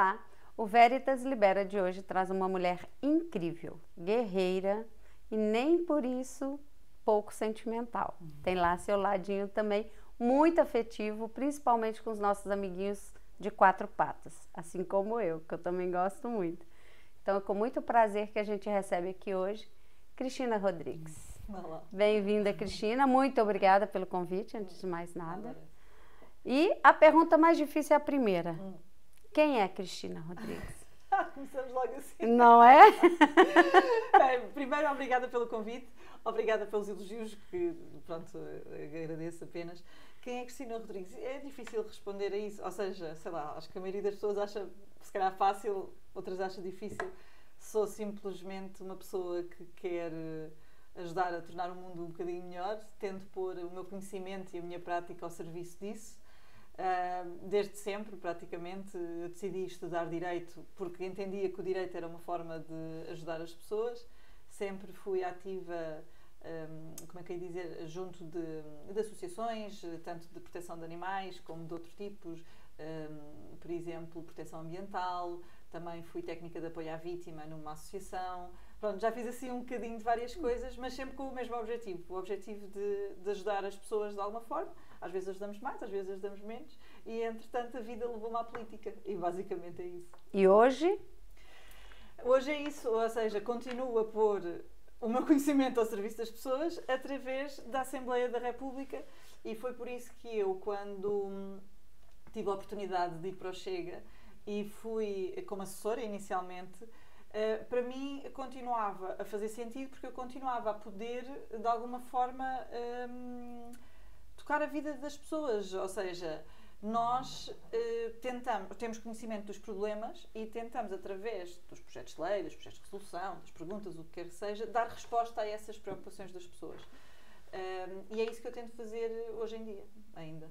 Olá! O Veritas Libera de hoje traz uma mulher incrível, guerreira e nem por isso pouco sentimental. Tem lá seu ladinho também muito afetivo, principalmente com os nossos amiguinhos de quatro patas, assim como eu, que eu também gosto muito. Então é com muito prazer que a gente recebe aqui hoje Cristina Rodrigues. Bem-vinda, Cristina. Muito obrigada pelo convite, antes de mais nada. E a pergunta mais difícil é a primeira. Quem é Cristina Rodrigues? Começamos logo assim. Não é? Bem, primeiro, obrigada pelo convite, obrigada pelos elogios, que, pronto, agradeço apenas. Quem é Cristina Rodrigues? É difícil responder a isso, ou seja, sei lá, acho que a maioria das pessoas acha, se calhar, fácil, outras acham difícil. Sou simplesmente uma pessoa que quer ajudar a tornar o mundo um bocadinho melhor, tento pôr o meu conhecimento e a minha prática ao serviço disso. Desde sempre, praticamente, eu decidi estudar Direito porque entendia que o Direito era uma forma de ajudar as pessoas. Sempre fui ativa, como é que eu ia dizer, junto de associações, tanto de proteção de animais como de outros tipos, por exemplo, proteção ambiental. Também fui técnica de apoio à vítima numa associação. Pronto, já fiz assim um bocadinho de várias coisas, mas sempre com o mesmo objetivo. O objetivo de ajudar as pessoas de alguma forma. Às vezes ajudamos mais, às vezes ajudamos menos. E, entretanto, a vida levou-me à política. E, basicamente, é isso. E hoje? Hoje é isso. Ou seja, continuo a pôr o meu conhecimento ao serviço das pessoas através da Assembleia da República. E foi por isso que eu, quando tive a oportunidade de ir para o Chega e fui como assessora inicialmente, para mim continuava a fazer sentido, porque eu continuava a poder, de alguma forma, tocar a vida das pessoas. Ou seja, nós temos conhecimento dos problemas e tentamos, através dos projetos de lei, dos projetos de resolução, das perguntas, o que quer que seja, dar resposta a essas preocupações das pessoas. E é isso que eu tento fazer hoje em dia, ainda.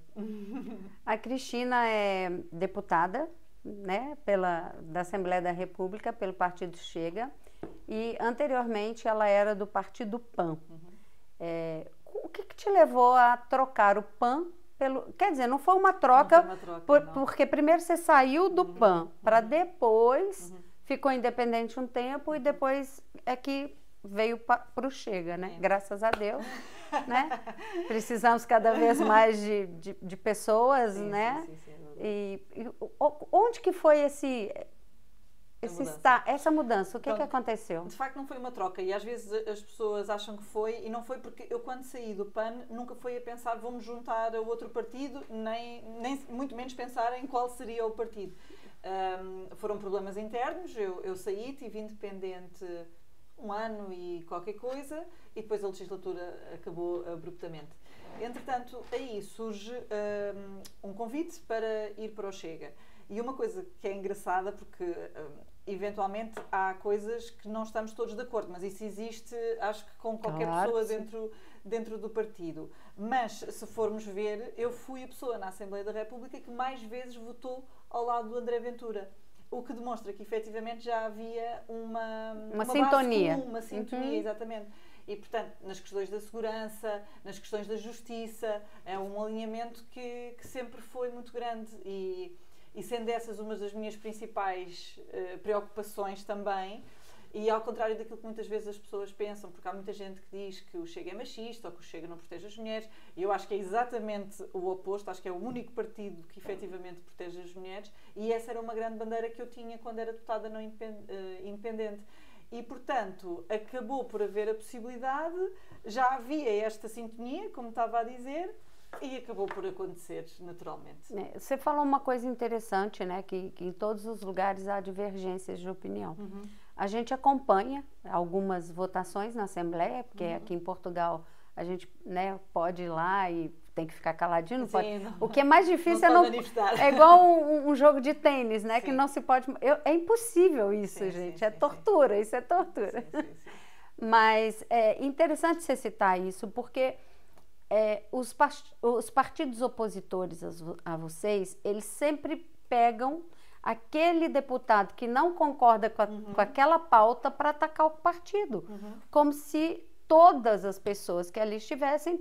A Cristina é deputada, né, da Assembleia da República, pelo Partido Chega, e anteriormente ela era do Partido PAN. O que te levou a trocar o PAN pelo... Quer dizer, não foi uma troca, porque primeiro você saiu do PAN, para depois ficou independente um tempo e depois é que veio para o Chega, né? Graças a Deus, né? Precisamos cada vez mais de pessoas, né? Sim. E onde que foi essa mudança? O que aconteceu? De facto não foi uma troca e às vezes as pessoas acham que foi, e não foi, porque eu, quando saí do PAN, nunca fui a pensar vou-me juntar a outro partido, nem muito menos pensar em qual seria o partido. Foram problemas internos, eu saí, tive independente um ano e qualquer coisa, e depois a legislatura acabou abruptamente. Entretanto, aí surge um convite para ir para o Chega. E uma coisa que é engraçada, porque eventualmente há coisas que não estamos todos de acordo, mas isso existe, acho que com qualquer pessoa dentro do partido. Mas, se formos ver, eu fui a pessoa na Assembleia da República que mais vezes votou ao lado do André Ventura. O que demonstra que, efetivamente, já havia uma sintonia. base comum, uma sintonia, exatamente. E, portanto, nas questões da segurança, nas questões da justiça, é um alinhamento que sempre foi muito grande. E sendo essas uma das minhas principais preocupações também, e ao contrário daquilo que muitas vezes as pessoas pensam, porque há muita gente que diz que o Chega é machista ou que o Chega não protege as mulheres, e eu acho que é exatamente o oposto, acho que é o único partido que efetivamente protege as mulheres, e essa era uma grande bandeira que eu tinha quando era deputada não independente. E, portanto, acabou por haver a possibilidade, já havia esta sintonia, como estava a dizer, e acabou por acontecer naturalmente. Você falou uma coisa interessante, né? Que em todos os lugares há divergências de opinião. A gente acompanha algumas votações na Assembleia, porque aqui em Portugal a gente, né, pode ir lá e tem que ficar caladinho, não pode. O que é mais difícil é igual um jogo de tênis, né? Sim. Que não se pode... é impossível isso, gente. É tortura, isso é tortura. Sim. Mas é interessante você citar isso, porque os partidos opositores a vocês, eles sempre pegam aquele deputado que não concorda com aquela pauta para atacar o partido. Como se todas as pessoas que ali tivessem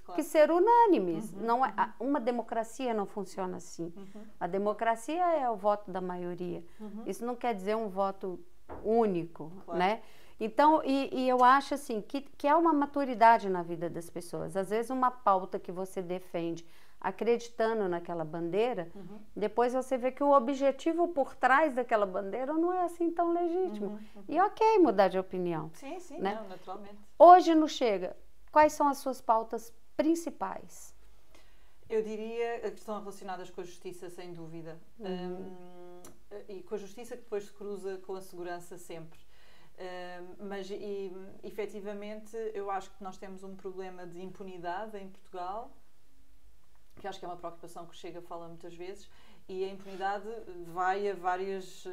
claro. que ser unânimes. Não é, uma democracia não funciona assim. A democracia é o voto da maioria. Isso não quer dizer um voto único, Claro. né? Então, e eu acho assim, que há uma maturidade na vida das pessoas. Às vezes uma pauta que você defende acreditando naquela bandeira, depois você vê que o objetivo por trás daquela bandeira não é assim tão legítimo. E ok mudar de opinião. Sim, sim, né? não, naturalmente. Hoje no Chega, quais são as suas pautas principais? Eu diria que estão relacionadas com a justiça, sem dúvida. E com a justiça que depois se cruza com a segurança sempre. Mas, efetivamente, eu acho que nós temos um problema de impunidade em Portugal, que acho que é uma preocupação que o Chega fala muitas vezes, e a impunidade vai a várias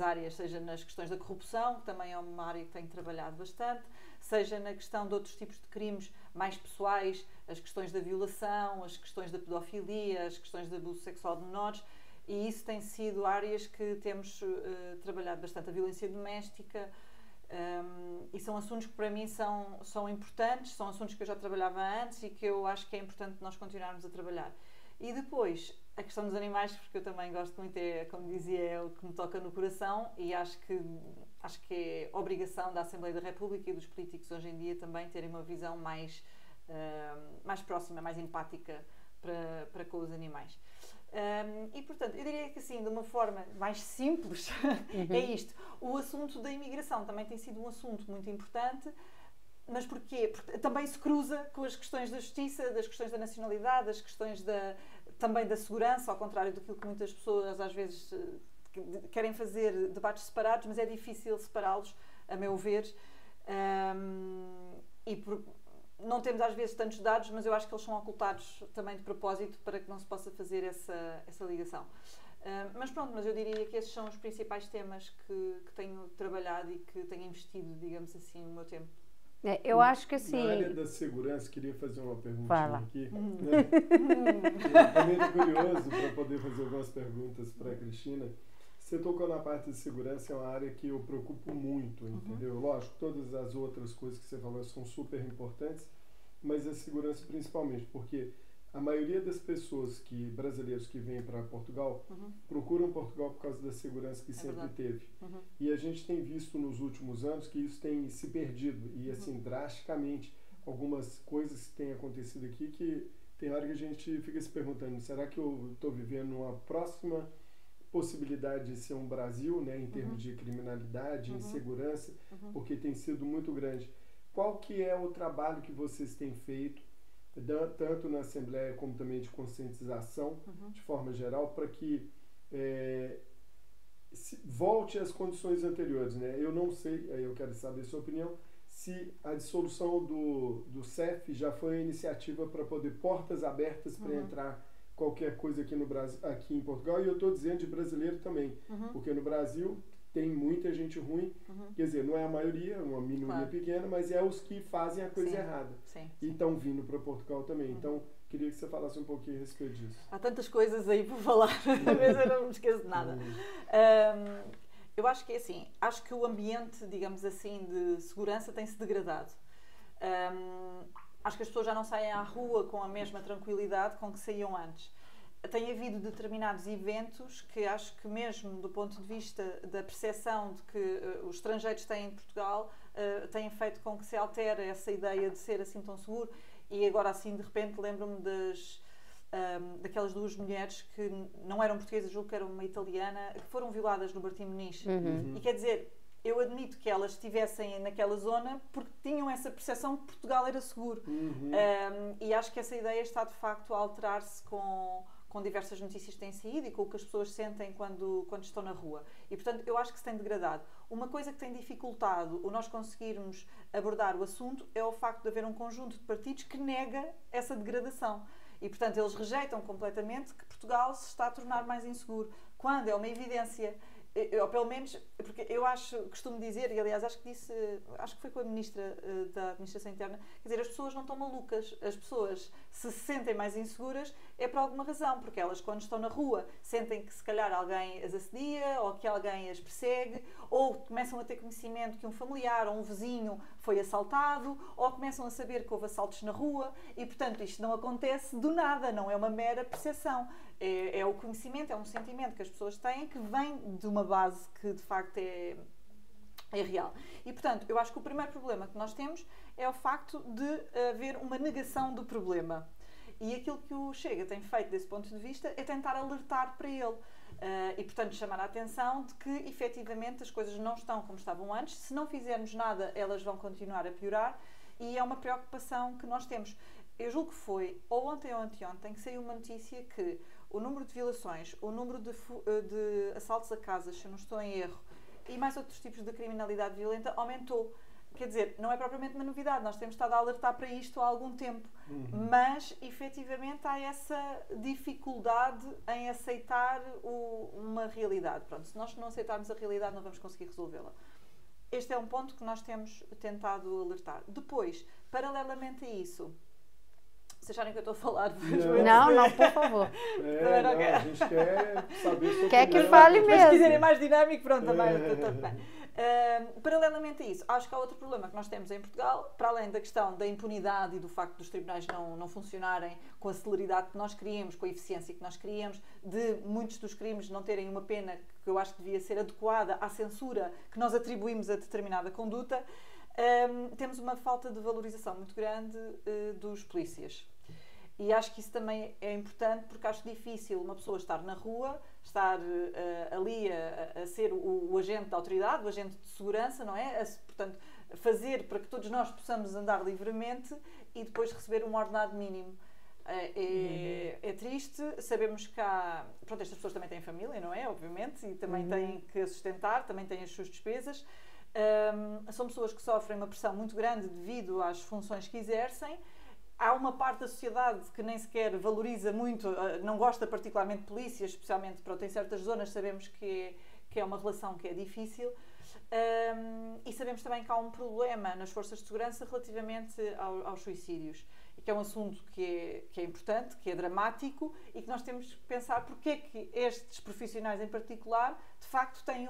áreas, seja nas questões da corrupção, que também é uma área que tenho trabalhado bastante, seja na questão de outros tipos de crimes mais pessoais, as questões da violação, as questões da pedofilia, as questões de abuso sexual de menores, e isso tem sido áreas que temos trabalhado bastante. A violência doméstica, e são assuntos que para mim são importantes, são assuntos que eu já trabalhava antes e que eu acho que é importante nós continuarmos a trabalhar. E depois, a questão dos animais, porque eu também gosto muito, como dizia, é o que me toca no coração, e acho que é obrigação da Assembleia da República e dos políticos hoje em dia também terem uma visão mais próxima, mais empática para com os animais. E, portanto, eu diria que assim, de uma forma mais simples, é isto. O assunto da imigração também tem sido um assunto muito importante, mas porquê? Porque também se cruza com as questões da justiça, das questões da nacionalidade, das questões também da segurança, ao contrário daquilo que muitas pessoas às vezes querem fazer debates separados, mas é difícil separá-los, a meu ver. Não temos às vezes tantos dados, mas eu acho que eles são ocultados também de propósito para que não se possa fazer essa ligação. Mas pronto, mas eu diria que esses são os principais temas que tenho trabalhado e que tenho investido, digamos assim, o meu tempo. Eu acho que assim... Na área da segurança, queria fazer uma perguntinha Fala. aqui. Né? Eu também estou curioso para poder fazer algumas perguntas para a Cristina. Você tocou na parte de segurança, é uma área que eu preocupo muito, entendeu? Lógico, todas as outras coisas que você falou são super importantes, mas a segurança principalmente, porque a maioria das pessoas, brasileiros que vêm para Portugal, procuram Portugal por causa da segurança que sempre teve. E a gente tem visto nos últimos anos que isso tem se perdido, e assim, drasticamente, algumas coisas que têm acontecido aqui que tem hora que a gente fica se perguntando, será que eu estou vivendo uma próxima possibilidade de ser um Brasil, né, em termos de criminalidade, insegurança, porque tem sido muito grande. Qual que é o trabalho que vocês têm feito, tanto na Assembleia como também de conscientização, de forma geral, para que volte às condições anteriores, né? Eu não sei, aí eu quero saber a sua opinião, se a dissolução do CEF já foi a iniciativa para poder portas abertas para entrar qualquer coisa aqui no Brasil, aqui em Portugal, e eu estou dizendo de brasileiro também, porque no Brasil tem muita gente ruim, quer dizer, não é a maioria, uma minoria pequena, mas é os que fazem a coisa errada. E estão vindo para Portugal também. Então, queria que você falasse um pouquinho a respeito disso. Há tantas coisas aí por falar, às vezes eu não me esqueço de nada. Eu acho que é assim, acho que o ambiente, digamos assim, de segurança tem-se degradado. Acho que as pessoas já não saem à rua com a mesma tranquilidade com que saíam antes. Tem havido determinados eventos que acho que mesmo do ponto de vista da percepção de que os estrangeiros têm em Portugal, têm feito com que se altere essa ideia de ser assim tão seguro. E agora assim, de repente, lembro-me daquelas duas mulheres que não eram portuguesas, julgo que era uma italiana, que foram violadas no Bertim Muniz. E quer dizer, eu admito que elas estivessem naquela zona porque tinham essa percepção que Portugal era seguro. E acho que essa ideia está de facto a alterar-se com diversas notícias que têm saído e com o que as pessoas sentem quando estão na rua. E, portanto, eu acho que se tem degradado. Uma coisa que tem dificultado o nós conseguirmos abordar o assunto é o facto de haver um conjunto de partidos que nega essa degradação. E, portanto, eles rejeitam completamente que Portugal se está a tornar mais inseguro, quando é uma evidência. Ou pelo menos, porque eu costumo dizer, e aliás acho que foi com a Ministra da Administração Interna, quer dizer, as pessoas não estão malucas, as pessoas se sentem mais inseguras é por alguma razão, porque elas quando estão na rua sentem que se calhar alguém as assedia, ou que alguém as persegue, ou começam a ter conhecimento que um familiar ou um vizinho foi assaltado, ou começam a saber que houve assaltos na rua e, portanto, isto não acontece do nada, não é uma mera percepção. É o conhecimento, é um sentimento que as pessoas têm que vem de uma base que, de facto, é real. E, portanto, eu acho que o primeiro problema que nós temos é o facto de haver uma negação do problema. E aquilo que o Chega tem feito desse ponto de vista é tentar alertar para ele. E, portanto, chamar a atenção de que, efetivamente, as coisas não estão como estavam antes. Se não fizermos nada, elas vão continuar a piorar. E é uma preocupação que nós temos. Eu julgo que foi, ou ontem ou anteontem, que saiu uma notícia que o número de violações, o número de assaltos a casas, se eu não estou em erro, e mais outros tipos de criminalidade violenta aumentou. Quer dizer, não é propriamente uma novidade, nós temos estado a alertar para isto há algum tempo, mas efetivamente há essa dificuldade em aceitar uma realidade. Pronto, se nós não aceitarmos a realidade, não vamos conseguir resolvê-la. Este é um ponto que nós temos tentado alertar. Depois, paralelamente a isso, se acharem que eu estou a falar... Não, por favor. A gente quer saber sobre... Quer que fale mas mesmo. se quiserem mais dinâmico, pronto, também está bem. Paralelamente a isso, acho que há outro problema que nós temos em Portugal, para além da questão da impunidade e do facto dos tribunais não funcionarem com a celeridade que nós queríamos, com a eficiência que nós queríamos, de muitos dos crimes não terem uma pena que eu acho que devia ser adequada à censura que nós atribuímos a determinada conduta, temos uma falta de valorização muito grande dos polícias. E acho que isso também é importante, porque acho difícil uma pessoa estar na rua, estar ali a ser o agente da autoridade, o agente de segurança, não é? Portanto, fazer para que todos nós possamos andar livremente e depois receber um ordenado mínimo. É triste, sabemos que há... Pronto, estas pessoas também têm família, não é? Obviamente, e também têm que sustentar, também têm as suas despesas. São pessoas que sofrem uma pressão muito grande devido às funções que exercem. Há uma parte da sociedade que nem sequer valoriza muito, não gosta particularmente de polícias, especialmente, pronto, em certas zonas sabemos que é uma relação que é difícil. E sabemos também que há um problema nas forças de segurança relativamente aos suicídios, que é um assunto que é importante, que é dramático e que nós temos que pensar porque é que estes profissionais em particular de facto têm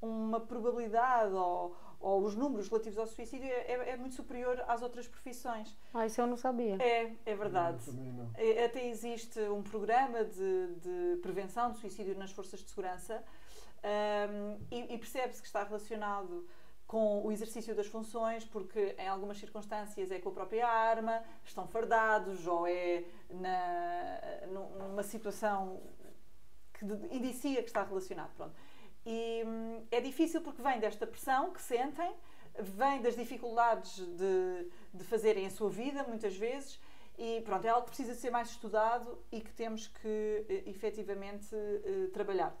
uma probabilidade ou os números relativos ao suicídio é muito superior às outras profissões. Isso eu não sabia. É verdade. Não. Até existe um programa de prevenção de suicídio nas forças de segurança e percebe-se que está relacionado com o exercício das funções, porque em algumas circunstâncias é com a própria arma, estão fardados ou é numa situação que indicia que está relacionado. Pronto. E é difícil porque vem desta pressão que sentem, vem das dificuldades de fazerem a sua vida, muitas vezes, e pronto, é algo que precisa ser mais estudado e que temos que efetivamente trabalhar.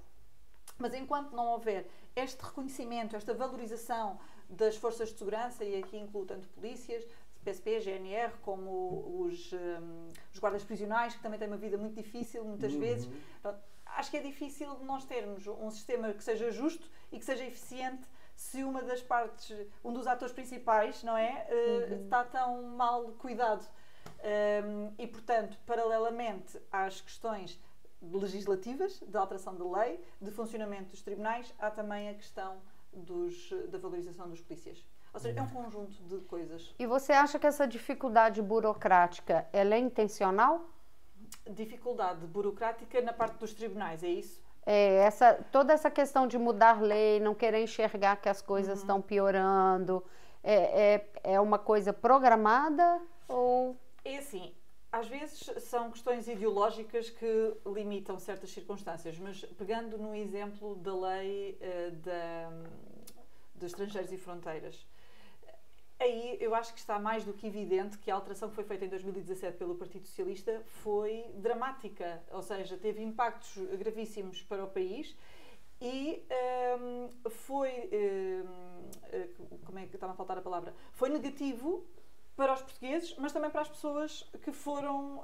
Mas enquanto não houver este reconhecimento, esta valorização das forças de segurança, e aqui incluo tanto polícias, PSP, GNR, como os guardas prisionais, que também têm uma vida muito difícil, muitas vezes. Pronto, acho que é difícil nós termos um sistema que seja justo e que seja eficiente se uma das partes, um dos atores principais, não é, está tão mal cuidado. E, portanto, paralelamente às questões legislativas, de alteração de lei, de funcionamento dos tribunais, há também a questão da valorização dos polícias. Ou seja, é um conjunto de coisas. E você acha que essa dificuldade burocrática, ela é intencional? Dificuldade burocrática na parte dos tribunais, é isso? Toda essa questão de mudar lei, não querer enxergar que as coisas estão piorando, é uma coisa programada ou... É assim, às vezes são questões ideológicas que limitam certas circunstâncias, mas pegando no exemplo da lei de estrangeiros e fronteiras, aí eu acho que está mais do que evidente que a alteração que foi feita em 2017 pelo Partido Socialista foi dramática, ou seja, teve impactos gravíssimos para o país e foi, como é que estava a faltar a palavra? Foi negativo para os portugueses, mas também para as pessoas que foram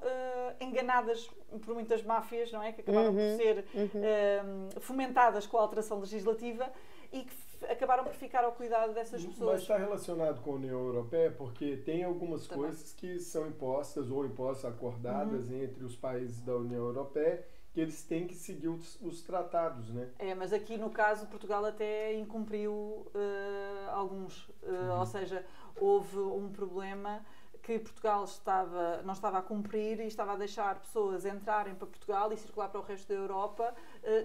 enganadas por muitas máfias, não é? Que acabaram por ser fomentadas com a alteração legislativa e que acabaram por ficar ao cuidado dessas pessoas. Mas está relacionado com a União Europeia, porque tem algumas coisas que são impostas ou impostas acordadas entre os países da União Europeia que eles têm que seguir os tratados, né? Mas aqui no caso Portugal até incumpriu alguns, ou seja, houve um problema que Portugal não estava a cumprir e estava a deixar pessoas entrarem para Portugal e circular para o resto da Europa,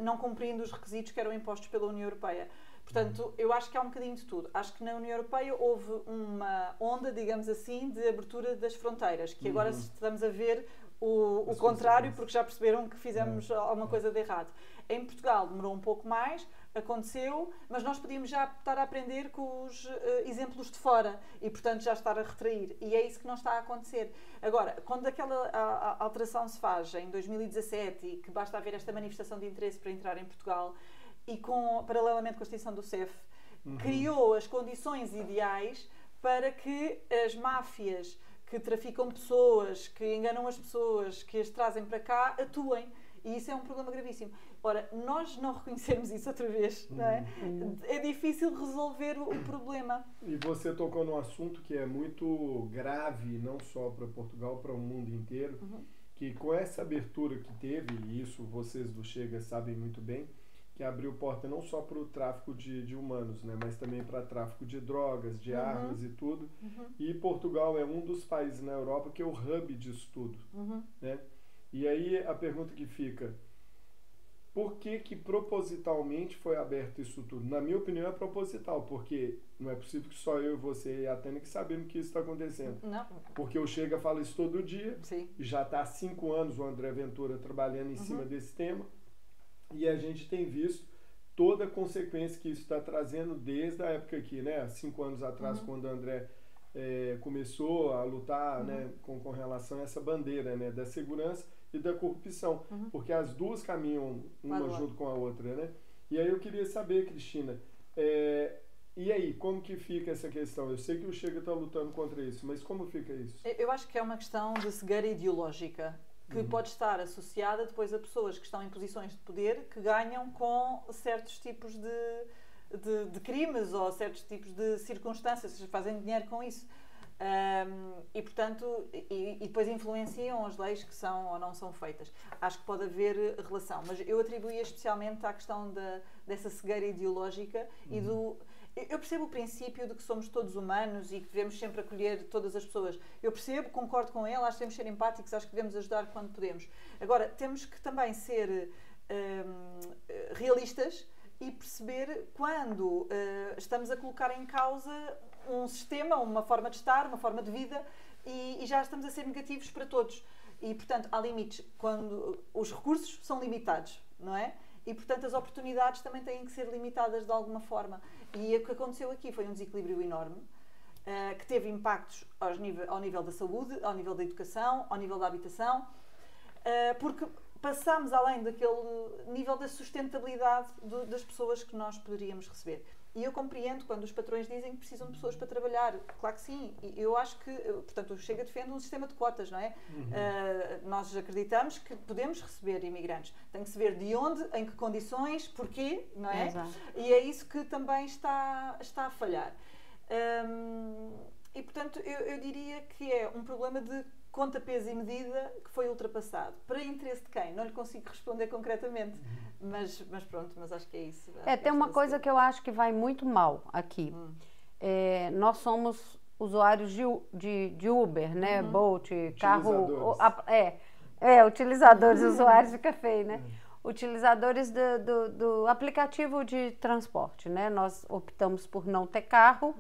não cumprindo os requisitos que eram impostos pela União Europeia. Portanto, eu acho que há um bocadinho de tudo. Acho que na União Europeia houve uma onda, digamos assim, de abertura das fronteiras, que agora estamos a ver o contrário, porque já perceberam que fizemos alguma coisa de errado. Em Portugal demorou um pouco mais, aconteceu, mas nós podíamos já estar a aprender com os exemplos de fora e, portanto, já estar a retrair. E é isso que não está a acontecer. Agora, quando aquela alteração se faz em 2017 e que basta haver esta manifestação de interesse para entrar em Portugal e paralelamente com a extinção do CEF, criou as condições ideais para que as máfias que traficam pessoas, que enganam as pessoas, que as trazem para cá, atuem. E isso é um problema gravíssimo. Ora, nós não reconhecermos isso outra vez, não é? É difícil resolver o problema. E você tocou num assunto que é muito grave, não só para Portugal, para o mundo inteiro, que com essa abertura que teve, e isso vocês do Chega sabem muito bem, que abriu porta não só para o tráfico de humanos, né, mas também para tráfico de drogas, de armas e tudo. E Portugal é um dos países na Europa que é o hub disso tudo. Né? E aí a pergunta que fica, por que propositalmente foi aberto isso tudo? Na minha opinião é proposital, porque não é possível que só eu, você e a Tânia que sabemos que isso está acontecendo. Não. Porque o Chega fala isso todo dia, Sim. Já está há 5 anos o André Ventura trabalhando em cima desse tema, e a gente tem visto toda a consequência que isso está trazendo desde a época aqui, né? Há 5 anos atrás, quando o André começou a lutar né, com relação a essa bandeira né, da segurança e da corrupção, porque as duas caminham uma junto com a outra, né? E aí eu queria saber, Cristina, e aí, como que fica essa questão? Eu sei que o Chega está lutando contra isso, mas como fica isso? Eu acho que é uma questão de cegueira ideológica, que pode estar associada depois a pessoas que estão em posições de poder que ganham com certos tipos de crimes ou certos tipos de circunstâncias, fazem dinheiro com isso. E portanto, e depois influenciam as leis que são ou não são feitas. Acho que pode haver relação, mas eu atribuía especialmente à questão dessa cegueira ideológica e do... Eu percebo o princípio de que somos todos humanos e que devemos sempre acolher todas as pessoas. Eu percebo, concordo com ele, acho que devemos ser empáticos, acho que devemos ajudar quando podemos. Agora, temos que também ser realistas e perceber quando estamos a colocar em causa um sistema, uma forma de estar, uma forma de vida e já estamos a ser negativos para todos. E, portanto, há limites. Quando os recursos são limitados, não é? E, portanto, as oportunidades também têm que ser limitadas de alguma forma. E o que aconteceu aqui foi um desequilíbrio enorme, que teve impactos ao nível da saúde, ao nível da educação, ao nível da habitação, porque passámos além daquele nível da sustentabilidade das pessoas que nós poderíamos receber. E eu compreendo quando os patrões dizem que precisam de pessoas para trabalhar. Claro que sim. E eu acho que, portanto, o Chega defende um sistema de cotas, não é? Nós acreditamos que podemos receber imigrantes. Tem que se ver de onde, em que condições, porquê, não é? Exato. E é isso que também está a falhar. E, portanto, eu diria que é um problema de conta, peso e medida que foi ultrapassado. Para interesse de quem? Não lhe consigo responder concretamente. Mas pronto, mas acho que é isso. Tem uma coisa que eu acho que vai muito mal aqui. Nós somos usuários de Uber, né? Bolt, carro... utilizadores, usuários fica feio, né? Utilizadores do aplicativo de transporte, né? Nós optamos por não ter carro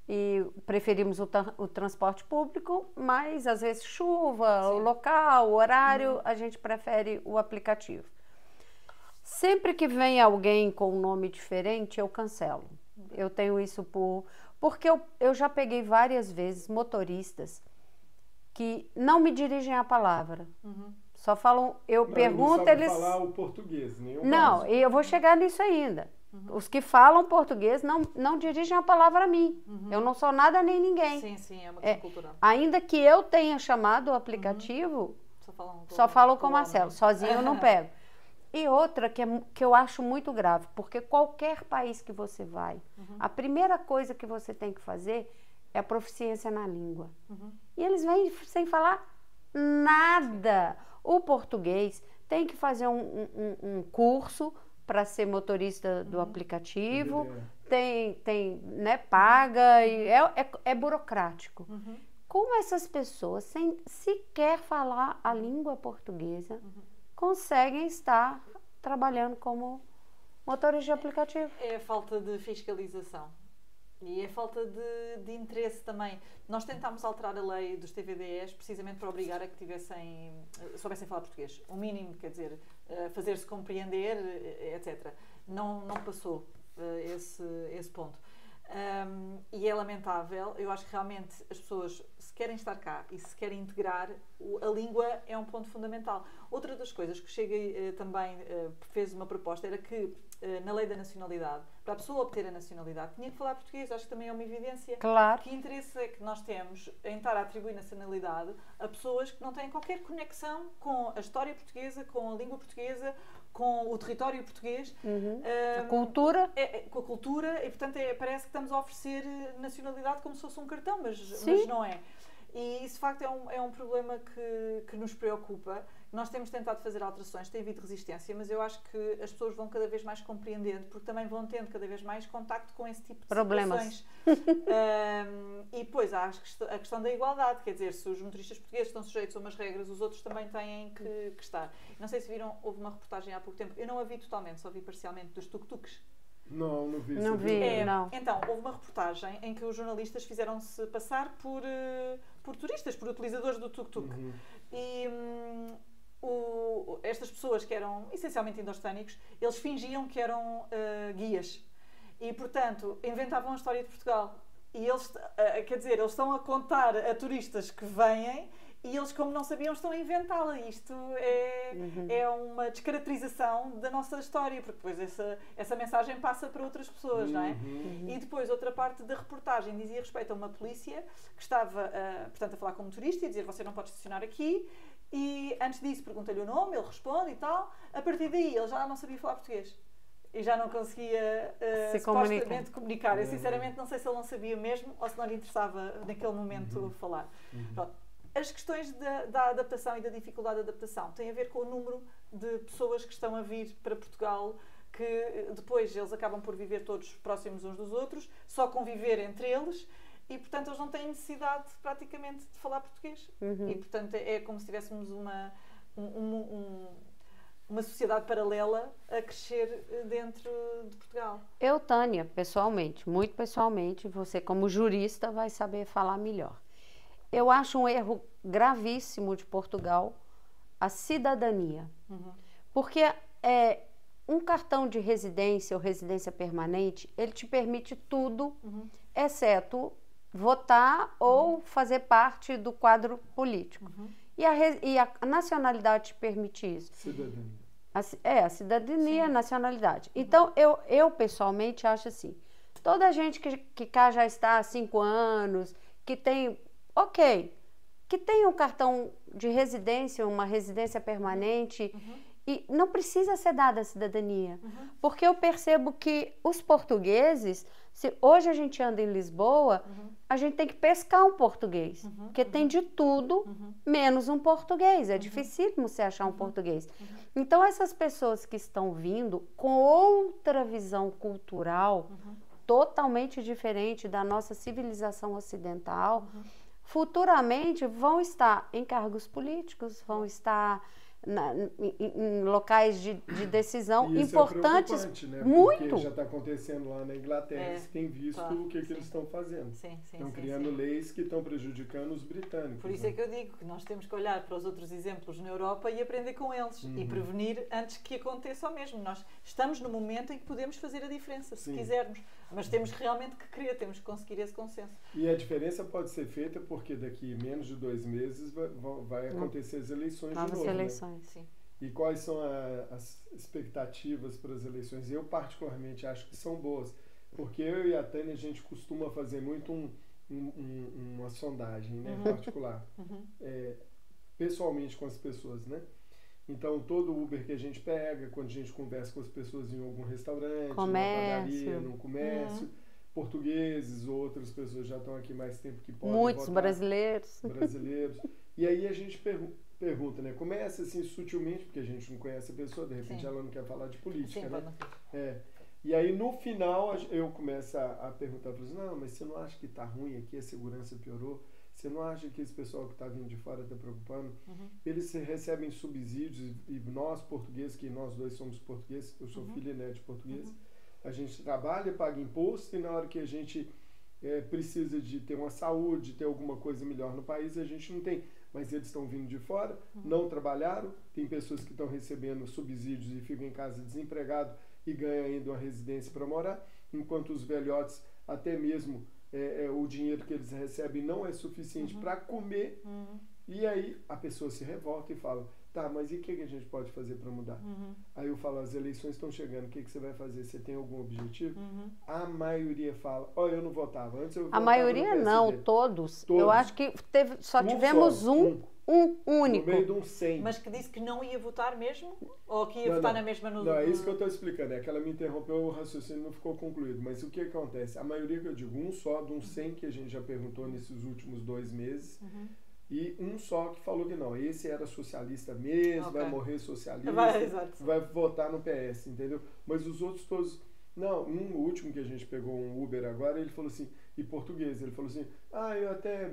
e preferimos o transporte público, mas às vezes chuva, o local, o horário, a gente prefere o aplicativo. Sempre que vem alguém com um nome diferente, eu cancelo. Eu tenho isso porque eu já peguei várias vezes motoristas que não me dirigem a palavra. Só falam, pergunto, eles... falar o português, nenhum Não, básico. e eu vou chegar nisso ainda. Os que falam português não dirigem a palavra a mim. Eu não sou nada nem ninguém. Sim, é uma questão cultural. Ainda que eu tenha chamado o aplicativo, só falam com o Marcelo. Sozinho eu não pego. E outra que eu acho muito grave, porque qualquer país que você vai, a primeira coisa que você tem que fazer é a proficiência na língua. E eles vêm sem falar nada. O português tem que fazer um curso para ser motorista do aplicativo, tem né, paga, e é burocrático. Como essas pessoas, sem sequer falar a língua portuguesa, conseguem estar trabalhando como motorista de aplicativo? É a falta de fiscalização. E é falta de interesse também. Nós tentámos alterar a lei dos TVDEs precisamente para obrigar a que soubessem falar português. O mínimo, quer dizer, fazer-se compreender, etc. Não passou esse ponto. E é lamentável. Eu acho que realmente as pessoas, se querem estar cá e se querem integrar, a língua é um ponto fundamental. Outra das coisas que o Chega também fez uma proposta era que na lei da nacionalidade, para a pessoa obter a nacionalidade, tinha que falar português. Acho que também é uma evidência. Claro. Que interesse é que nós temos em estar a atribuir nacionalidade a pessoas que não têm qualquer conexão com a história portuguesa, com a língua portuguesa, com o território português. A cultura. Com a cultura, e portanto parece que estamos a oferecer nacionalidade como se fosse um cartão, mas não é. E isso de facto é um problema que nos preocupa. Nós temos tentado fazer alterações, tem havido resistência, mas eu acho que as pessoas vão cada vez mais compreendendo, porque também vão tendo cada vez mais contacto com esse tipo de situações. E depois há a questão da igualdade, quer dizer, se os motoristas portugueses estão sujeitos a umas regras, os outros também têm que estar. Não sei se viram, houve uma reportagem há pouco tempo, eu não a vi totalmente, só vi parcialmente, dos tuk-tuks. Não vi. Não vi, não. Então, houve uma reportagem em que os jornalistas fizeram-se passar por turistas, por utilizadores do tuk-tuk. E estas pessoas que eram essencialmente indostânicos, eles fingiam que eram guias. E, portanto, inventavam a história de Portugal. E eles, quer dizer, eles estão a contar a turistas que vêm e eles, como não sabiam, estão a inventá-la. Isto é uma descaracterização da nossa história, porque depois essa mensagem passa para outras pessoas, não é? E depois, outra parte da reportagem dizia respeito a uma polícia que estava, portanto, a falar com o motorista e a dizer: você não pode estacionar aqui. E antes disso pergunta-lhe o nome, ele responde e tal. A partir daí, ele já não sabia falar português. E já não conseguia supostamente comunicar. Eu sinceramente não sei se ele não sabia mesmo ou se não lhe interessava naquele momento falar. Pronto. As questões da adaptação e da dificuldade de adaptação têm a ver com o número de pessoas que estão a vir para Portugal, que depois eles acabam por viver todos próximos uns dos outros, só conviver entre eles, e portanto eles não têm necessidade praticamente de falar português. E portanto é como se tivéssemos uma sociedade paralela a crescer dentro de Portugal. Eu, Tânia, pessoalmente, muito pessoalmente, você como jurista vai saber falar melhor. Eu acho um erro gravíssimo de Portugal a cidadania. Porque um cartão de residência ou residência permanente, ele te permite tudo, exceto votar ou fazer parte do quadro político. E a nacionalidade te permite isso? Cidadania. A cidadania, a nacionalidade. Então, eu pessoalmente acho assim, toda gente que cá já está há 5 anos, que tem, que tem um cartão de residência, uma residência permanente, e não precisa ser dada a cidadania. Porque eu percebo que os portugueses, se hoje a gente anda em Lisboa, a gente tem que pescar um português, porque tem de tudo, menos um português. É dificílimo você achar um português. Então, essas pessoas que estão vindo com outra visão cultural, totalmente diferente da nossa civilização ocidental, futuramente vão estar em cargos políticos, vão estar em locais de decisão e importantes, é preocupante, né? muito. Porque já está acontecendo lá na Inglaterra, você tem visto o que eles estão fazendo. Estão criando leis que estão prejudicando os britânicos. Por isso é que eu digo que nós temos que olhar para os outros exemplos na Europa e aprender com eles e prevenir antes que aconteça o mesmo. Nós estamos no momento em que podemos fazer a diferença, se quisermos, mas temos realmente que querer, temos que conseguir esse consenso. E a diferença pode ser feita porque daqui a menos de 2 meses vai acontecer as eleições de novo. Eleições. Sim. E quais são as expectativas para as eleições? Eu particularmente acho que são boas, porque eu e a Tânia, a gente costuma fazer muito uma sondagem, né, particular, pessoalmente com as pessoas, né? Então, todo Uber que a gente pega, quando a gente conversa com as pessoas em algum restaurante, numa padaria, num comércio, portugueses, outras pessoas já estão aqui mais tempo que podem Muitos votar, brasileiros. E aí a gente pergunta, né? Começa assim sutilmente, porque a gente não conhece a pessoa, de repente Sim. ela não quer falar de política, Sim, né? pode. E aí no final eu começo a perguntar para eles, não, mas você não acha que está ruim aqui, a segurança piorou? Você não acha que esse pessoal que está vindo de fora está preocupando? Eles recebem subsídios e nós portugueses, que nós dois somos portugueses, eu sou filho e neto de português, a gente trabalha, paga imposto e na hora que a gente precisa de ter uma saúde, ter alguma coisa melhor no país, a gente não tem. Mas eles estão vindo de fora, não trabalharam, tem pessoas que estão recebendo subsídios e ficam em casa desempregados e ganham ainda uma residência para morar, enquanto os velhotes, até mesmo o dinheiro que eles recebem não é suficiente para comer, e aí a pessoa se revolta e fala, tá, mas e o que a gente pode fazer para mudar? Aí eu falo, as eleições estão chegando, o que você vai fazer? Você tem algum objetivo? A maioria fala, eu não votava, antes eu votava. A maioria não, todos. Eu acho que só tivemos um único. No meio de um 100. Mas que disse que não ia votar mesmo? Ou que ia votar na mesma no... Não, é isso que eu estou explicando. É que ela me interrompeu, o raciocínio não ficou concluído. Mas o que acontece? A maioria que eu digo, um só de uns 100 que a gente já perguntou nesses últimos 2 meses, e um só que falou que não. Esse era socialista mesmo, vai morrer socialista, vai votar no PS, entendeu? Mas os outros todos... Não, o último que a gente pegou um Uber agora, ele falou assim, e português, ele falou assim, eu até,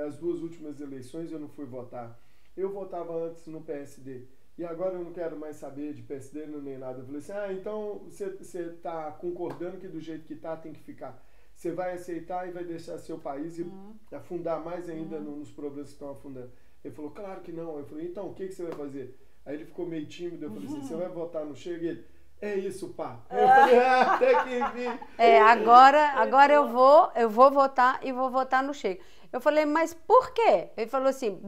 as 2 últimas eleições eu não fui votar. Eu votava antes no PSD, e agora eu não quero mais saber de PSD nem nada. Eu falei assim, então você está concordando que do jeito que está tem que ficar. Você vai aceitar e vai deixar seu país e afundar mais ainda nos problemas que estão afundando. Ele falou, claro que não. Eu falei, então o que você vai fazer? Aí ele ficou meio tímido, eu falei assim, você vai votar no Chega? E ele, é isso, pá. Eu falei, até que enfim. Agora eu vou votar e vou votar no Chega. Eu falei, mas por quê? Ele falou assim,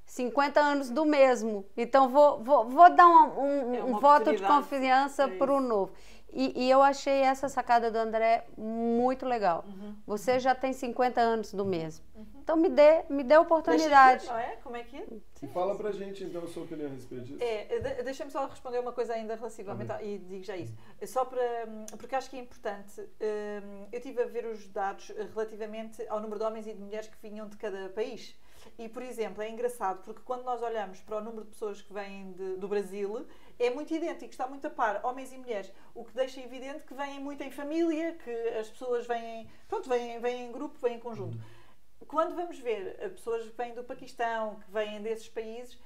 50 anos do mesmo, então vou dar um voto de confiança para o novo. E eu achei essa sacada do André muito legal. Você já tem 50 anos do mesmo. Então me dê a oportunidade. Não é? Como é que é? E fala pra gente então a sua opinião a respeito disso. Deixa-me só responder uma coisa ainda relativamente, e digo já isso. Só porque acho que é importante. Eu estive a ver os dados relativamente ao número de homens e de mulheres que vinham de cada país. E, por exemplo, é engraçado porque quando nós olhamos para o número de pessoas que vêm do Brasil, é muito idêntico, está muito a par, homens e mulheres, o que deixa evidente que vêm muito em família, que as pessoas vêm em grupo, vêm em conjunto. Quando vamos ver pessoas que vêm do Paquistão, que vêm desses países,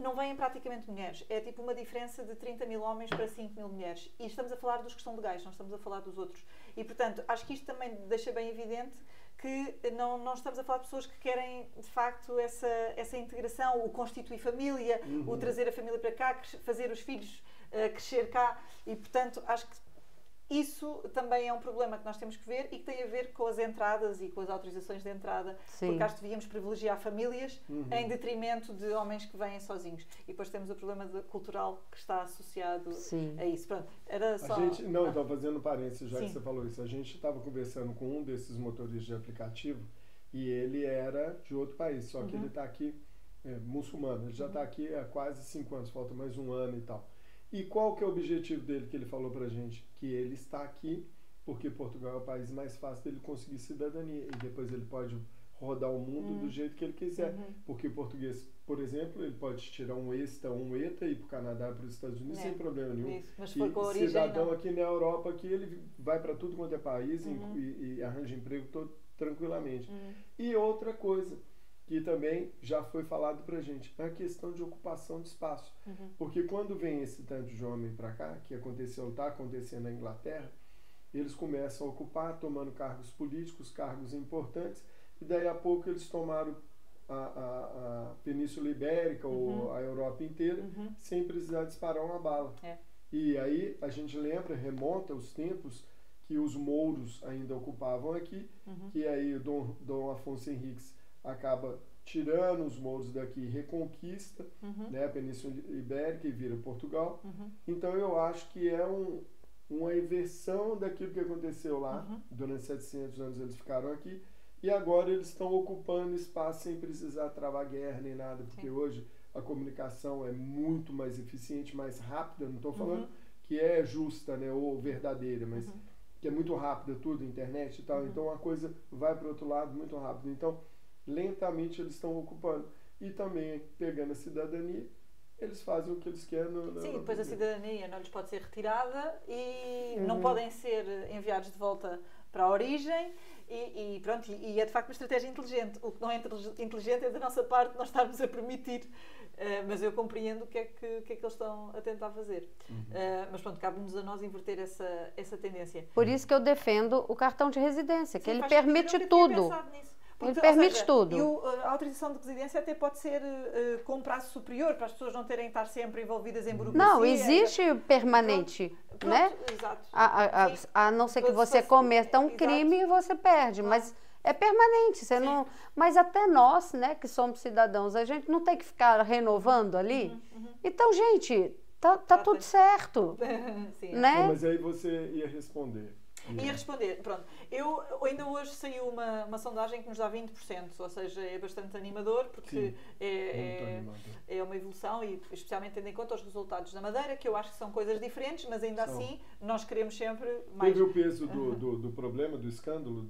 não vêm praticamente mulheres. É tipo uma diferença de 30 mil homens para 5 mil mulheres. E estamos a falar dos que são legais, não estamos a falar dos outros. E, portanto, acho que isto também deixa bem evidente que não estamos a falar de pessoas que querem, de facto, essa integração, o constituir família, o trazer a família para cá, fazer os filhos crescer cá. E, portanto, acho que isso também é um problema que nós temos que ver e que tem a ver com as entradas e com as autorizações de entrada. Sim. Porque acho que devíamos privilegiar famílias em detrimento de homens que vêm sozinhos. E depois temos o problema cultural que está associado a isso. Pronto, era só... Então, fazendo parênteses, já que você falou isso, a gente estava conversando com um desses motoristas de aplicativo e ele era de outro país, só que ele está aqui, muçulmano, ele já está aqui há quase 5 anos, falta mais 1 ano e tal. E qual que é o objetivo dele que ele falou pra gente? Que ele está aqui porque Portugal é o país mais fácil dele conseguir cidadania e depois ele pode rodar o mundo do jeito que ele quiser. Porque o português, por exemplo, ele pode tirar um ETA e ir para o Canadá, para os Estados Unidos sem problema nenhum. Isso. Mas foi com a origem, cidadão aqui na Europa, aqui ele vai para tudo quanto é país e arranja emprego tranquilamente. E outra coisa que também já foi falado pra gente, é a questão de ocupação de espaço. Porque quando vem esse tanto de homem para cá, que está acontecendo na Inglaterra, eles começam a ocupar, tomando cargos políticos, cargos importantes, e daí a pouco eles tomaram a Península Ibérica ou a Europa inteira, sem precisar disparar uma bala. E aí a gente remonta os tempos que os mouros ainda ocupavam aqui, que aí o Dom Afonso Henriques acaba tirando os mouros daqui, reconquista a Península Ibérica e vira Portugal. Então eu acho que é uma inversão daquilo que aconteceu lá. Durante 700 anos eles ficaram aqui e agora eles estão ocupando espaço sem precisar travar guerra nem nada, porque hoje a comunicação é muito mais eficiente, mais rápida. Não estou falando que é justa, né, ou verdadeira, mas que é muito rápida tudo, internet e tal. Então a coisa vai para o outro lado muito rápido. Então lentamente eles estão ocupando. e também pegando a cidadania, eles fazem o que eles querem. Sim, depois a cidadania não lhes pode ser retirada e não podem ser enviados de volta para a origem e pronto, e é de facto uma estratégia inteligente. O que não é inteligente é da nossa parte nós estarmos a permitir, mas eu compreendo o que é que eles estão a tentar fazer. Mas pronto, cabe-nos a nós inverter essa tendência. Por isso que eu defendo o cartão de residência, que Sim, ele faz sentido, permite eu nunca tinha tudo. pensado nisso. Ele permite seja, tudo. E a autorização de residência até pode ser com um prazo superior, para as pessoas não terem de estar sempre envolvidas em burocracia. Não, existe permanente, Pronto, né? Exato. A não ser que você cometa um crime e você perde, mas é permanente. Você não, mas até nós, né, que somos cidadãos, a gente não tem que ficar renovando ali. Então, gente, tá tudo certo, Sim, né? Mas aí você ia responder. Ia responder, pronto. Ainda hoje saiu uma sondagem que nos dá 20%, ou seja, é bastante animador, porque é uma evolução, e especialmente tendo em conta os resultados da Madeira, que eu acho que são coisas diferentes, mas ainda assim nós queremos sempre mais. Teve o peso do problema, do escândalo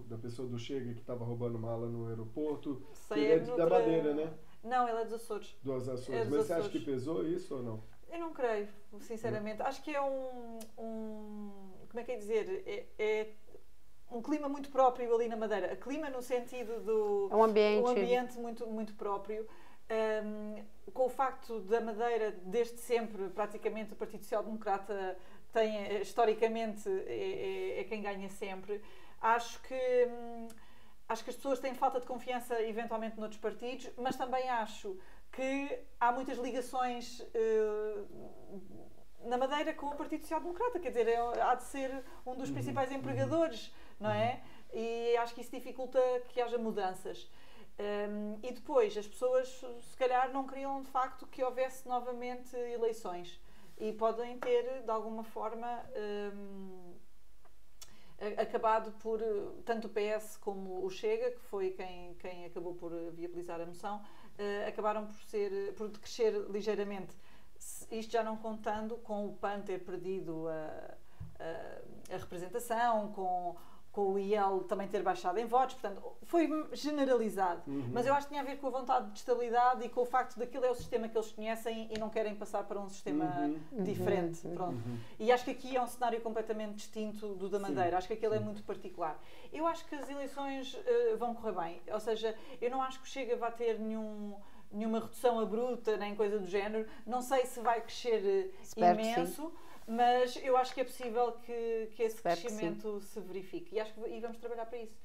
da pessoa do Chega que estava roubando mala no aeroporto. Ele é da Madeira, né? Não, ele é dos Açores. Dos Açores. Mas você acha que pesou isso ou não? Eu não creio, sinceramente. Acho que é como é que é dizer? É um clima muito próprio ali na Madeira. A clima no sentido do... É um ambiente muito, muito próprio. Com o facto da Madeira, desde sempre, praticamente, o Partido Social Democrata tem, historicamente, é quem ganha sempre. Acho que as pessoas têm falta de confiança, eventualmente, noutros partidos, mas também acho que há muitas ligações na Madeira com o Partido Social Democrata, quer dizer, há de ser um dos principais empregadores, não é? E acho que isso dificulta que haja mudanças. E depois, as pessoas, se calhar, não queriam, de facto, que houvesse novamente eleições. E podem ter, de alguma forma, acabado por, tanto o PS como o Chega, que foi quem acabou por viabilizar a moção, acabaram por crescer ligeiramente. Isto já não contando com o PAN ter perdido a representação, com o IEL também ter baixado em votos, portanto, foi generalizado. Mas eu acho que tinha a ver com a vontade de estabilidade e com o facto daquilo é o sistema que eles conhecem e não querem passar para um sistema diferente. Pronto. E acho que aqui é um cenário completamente distinto do da Madeira. Sim. Acho que aquele é muito particular. Eu acho que as eleições vão correr bem. Ou seja, eu não acho que o Chega vai ter nenhuma redução abrupta, nem coisa do género. Não sei se vai crescer imenso. Mas eu acho que é possível que esse crescimento se verifique. E vamos trabalhar para isso.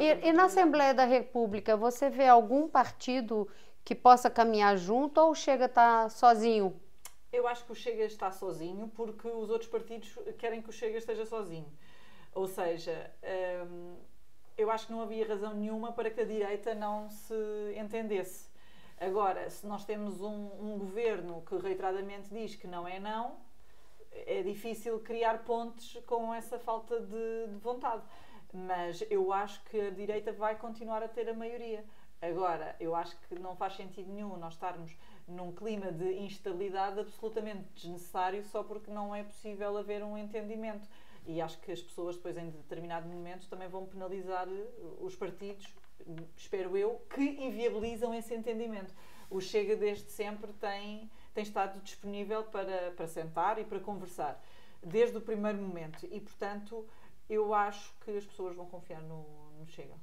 E na Assembleia da República, você vê algum partido que possa caminhar junto ou o Chega está sozinho? Eu acho que o Chega está sozinho porque os outros partidos querem que o Chega esteja sozinho. Ou seja, eu acho que não havia razão nenhuma para que a direita não se entendesse. Agora, se nós temos um governo que reiteradamente diz que não é não, é difícil criar pontes com essa falta de vontade. Mas eu acho que a direita vai continuar a ter a maioria. Agora, eu acho que não faz sentido nenhum nós estarmos num clima de instabilidade absolutamente desnecessário só porque não é possível haver um entendimento. E acho que as pessoas depois, em determinados momentos, também vão penalizar os partidos, espero eu, que inviabilizam esse entendimento. O Chega, desde sempre, tem estado disponível para sentar e para conversar, desde o primeiro momento. E, portanto, eu acho que as pessoas vão confiar no Chega.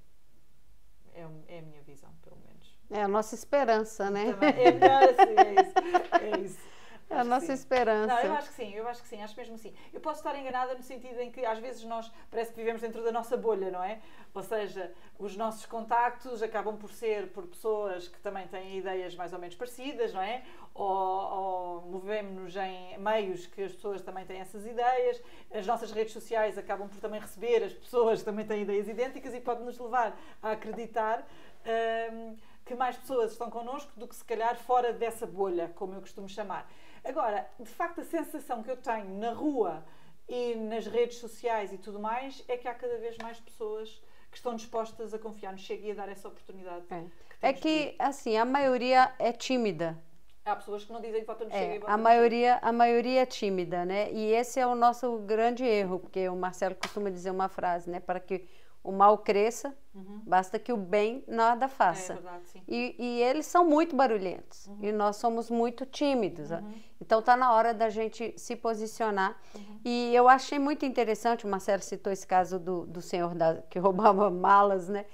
É a minha visão, pelo menos. É a nossa esperança, né? Também, é melhor assim, é isso. É a nossa esperança. Não, eu acho que sim, acho mesmo assim. Eu posso estar enganada no sentido em que às vezes nós parece que vivemos dentro da nossa bolha, não é? Ou seja, os nossos contactos acabam por ser por pessoas que também têm ideias mais ou menos parecidas, não é? Ou movemos-nos em meios que as pessoas também têm essas ideias. As nossas redes sociais acabam por também receber as pessoas que também têm ideias idênticas e pode-nos levar a acreditar que mais pessoas estão connosco do que se calhar fora dessa bolha, como eu costumo chamar. Agora, de facto, a sensação que eu tenho na rua e nas redes sociais e tudo mais é que há cada vez mais pessoas que estão dispostas a confiar no Chega e a dar essa oportunidade. É que, assim, a maioria é tímida. Há pessoas que não dizem que votam no Chega e votam a maioria é tímida, né? E esse é o nosso grande erro, porque o Marcelo costuma dizer uma frase, né? Para que o mal cresça, basta que o bem nada faça. É verdade, sim. E eles são muito barulhentos, e nós somos muito tímidos. Então está na hora da gente se posicionar. E eu achei muito interessante, o Marcelo citou esse caso do senhor que roubava malas, né?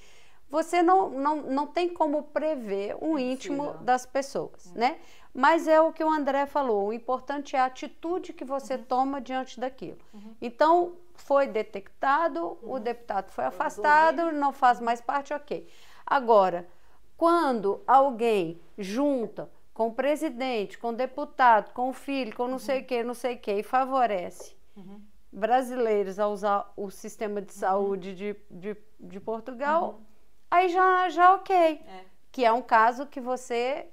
Você não tem como prever o íntimo das pessoas, né? Mas é o que o André falou, o importante é a atitude que você toma diante daquilo. Então, foi detectado, o deputado foi afastado, não faz mais parte, ok. Agora, quando alguém junta com o presidente, com o deputado, com o filho, com não sei o que, e favorece brasileiros a usar o sistema de saúde de Portugal, aí já ok. Que é um caso que você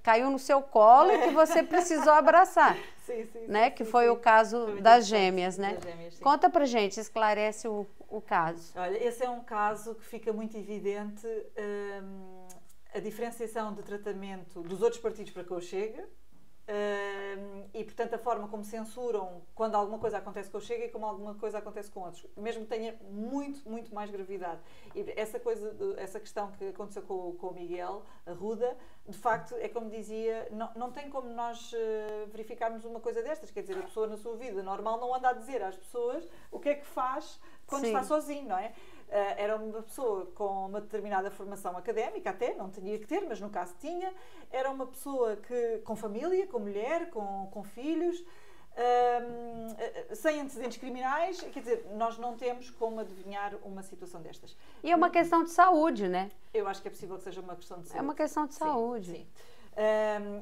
caiu no seu colo e que você precisou abraçar. Sim, né? Que foi o caso das gêmeas, né? Conta pra gente, esclarece o caso. Olha, esse é um caso que fica muito evidente a diferenciação de tratamento dos outros partidos para que eu chegue e, portanto, a forma como censuram quando alguma coisa acontece com o Chega e como alguma coisa acontece com outros, mesmo que tenha muito mais gravidade. E essa questão que aconteceu com o Miguel Arruda, de facto, é como dizia, não tem como nós verificarmos uma coisa destas, quer dizer, a pessoa na sua vida normal não anda a dizer às pessoas o que é que faz quando está sozinho, não é? Era uma pessoa com uma determinada formação académica, até, não tinha que ter, mas no caso tinha. Era uma pessoa com família, com mulher, com filhos, sem antecedentes criminais. Quer dizer, nós não temos como adivinhar uma situação destas. E é uma questão de saúde, né? Eu acho que é possível que seja uma questão de saúde. É uma questão de saúde. Sim.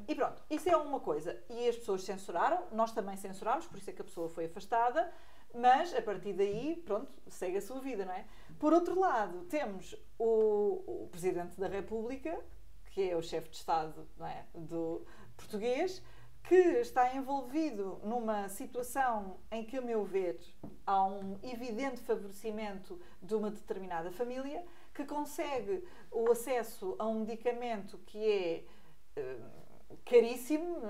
E pronto, isso é uma coisa. E as pessoas censuraram, nós também censurámos, por isso é que a pessoa foi afastada. Mas, a partir daí, pronto, segue a sua vida, não é? Por outro lado, temos o Presidente da República, que é o chefe de Estado, não é, do português, que está envolvido numa situação em que, a meu ver, há um evidente favorecimento de uma determinada família, que consegue o acesso a um medicamento que é caríssimo,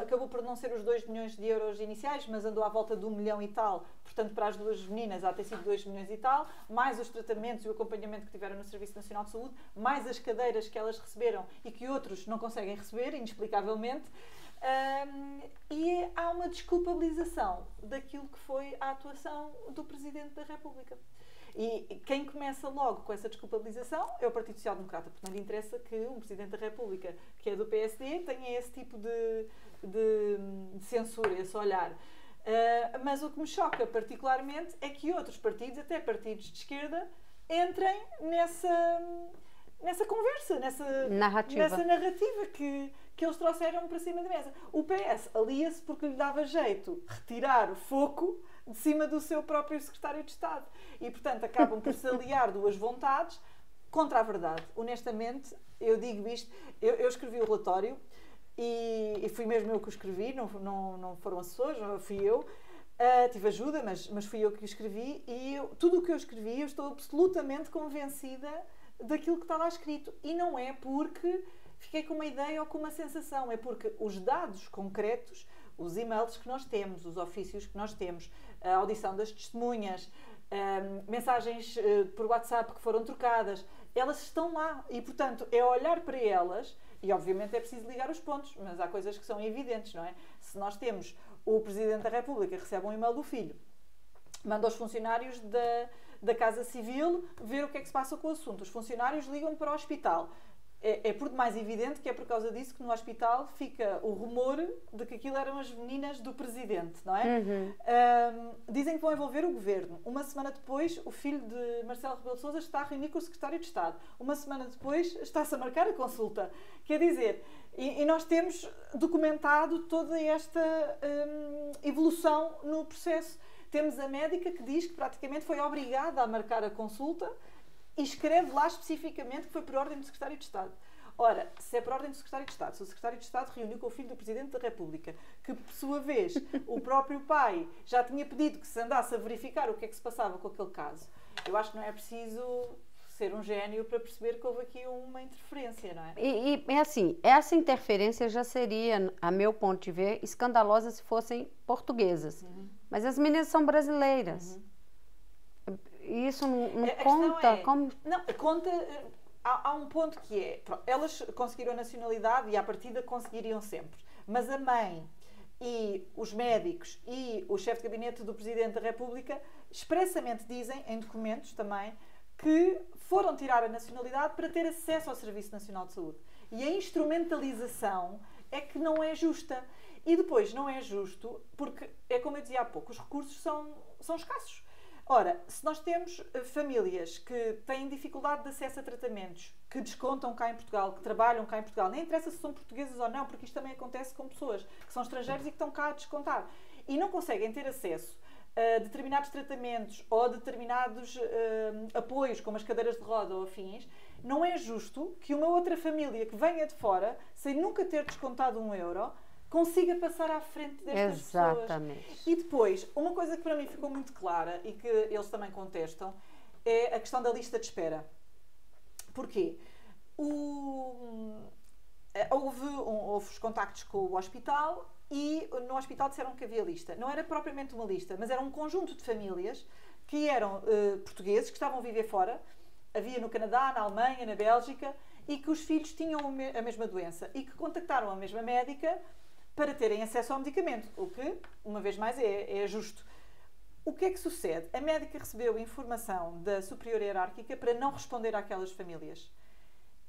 acabou por não ser os 2 milhões de euros iniciais, mas andou à volta de 1 milhão e tal, portanto para as duas meninas há de ter sido 2 milhões e tal, mais os tratamentos e o acompanhamento que tiveram no Serviço Nacional de Saúde, mais as cadeiras que elas receberam e que outros não conseguem receber, inexplicavelmente, e há uma desculpabilização daquilo que foi a atuação do Presidente da República. E quem começa logo com essa desculpabilização é o Partido Social Democrata, porque não lhe interessa que um Presidente da República, que é do PSD, tenha esse tipo de censura, esse olhar. Mas o que me choca particularmente é que outros partidos, até partidos de esquerda, entrem nessa conversa, nessa narrativa que eles trouxeram para cima da mesa. O PS alia-se porque lhe dava jeito retirar o foco de cima do seu próprio secretário de Estado. E, portanto, acabam por se aliar duas vontades contra a verdade. Honestamente, eu digo isto, eu escrevi o relatório e fui mesmo eu que o escrevi, não foram assessores, não fui eu. Tive ajuda, mas fui eu que o escrevi e tudo o que eu escrevi, eu estou absolutamente convencida daquilo que está lá escrito. E não é porque fiquei com uma ideia ou com uma sensação, é porque os dados concretos, os e-mails que nós temos, os ofícios que nós temos, a audição das testemunhas, mensagens por WhatsApp que foram trocadas, elas estão lá e, portanto, é olhar para elas e, obviamente, é preciso ligar os pontos, mas há coisas que são evidentes, não é? Se nós temos o Presidente da República que recebe um e-mail do filho, manda aos funcionários da Casa Civil ver o que é que se passa com o assunto, os funcionários ligam para o hospital. É por demais evidente que é por causa disso que no hospital fica o rumor de que aquilo eram as meninas do Presidente, não é? Dizem que vão envolver o Governo. Uma semana depois, o filho de Marcelo Rebelo de Sousa está a reunir com o Secretário de Estado. Uma semana depois, está-se a marcar a consulta. Quer dizer, e nós temos documentado toda esta evolução no processo. Temos a médica que diz que praticamente foi obrigada a marcar a consulta e escreve lá especificamente que foi por ordem do Secretário de Estado. Ora, se é por ordem do Secretário de Estado, se o Secretário de Estado reuniu com o filho do Presidente da República, que por sua vez o próprio pai já tinha pedido que se andasse a verificar o que é que se passava com aquele caso, eu acho que não é preciso ser um gênio para perceber que houve aqui uma interferência, não é? E é assim, essa interferência já seria, a meu ponto de ver, escandalosa se fossem portuguesas. Mas as meninas são brasileiras. isso não conta? Como... Não, conta... Há um ponto que é... Pronto, elas conseguiram a nacionalidade e, à partida, conseguiriam sempre. Mas a mãe e os médicos e o chefe de gabinete do Presidente da República expressamente dizem, em documentos também, que foram tirar a nacionalidade para ter acesso ao Serviço Nacional de Saúde. E a instrumentalização é que não é justa. E depois não é justo porque, é como eu dizia há pouco, os recursos são escassos. Ora, se nós temos famílias que têm dificuldade de acesso a tratamentos, que descontam cá em Portugal, que trabalham cá em Portugal, nem interessa se são portugueses ou não, porque isto também acontece com pessoas que são estrangeiros e que estão cá a descontar, e não conseguem ter acesso a determinados tratamentos ou a determinados apoios, como as cadeiras de roda ou afins, não é justo que uma outra família que venha de fora, sem nunca ter descontado €1, consiga passar à frente destas Exatamente. pessoas. E depois, uma coisa que para mim ficou muito clara e que eles também contestam é a questão da lista de espera. Porquê? Houve os contactos com o hospital e no hospital disseram que havia lista. Não era propriamente uma lista, mas era um conjunto de famílias que eram portugueses, que estavam a viver fora. Havia no Canadá, na Alemanha, na Bélgica, e que os filhos tinham a mesma doença e que contactaram a mesma médica para terem acesso ao medicamento, o que, uma vez mais, é justo. O que é que sucede? A médica recebeu informação da superior hierárquica para não responder àquelas famílias.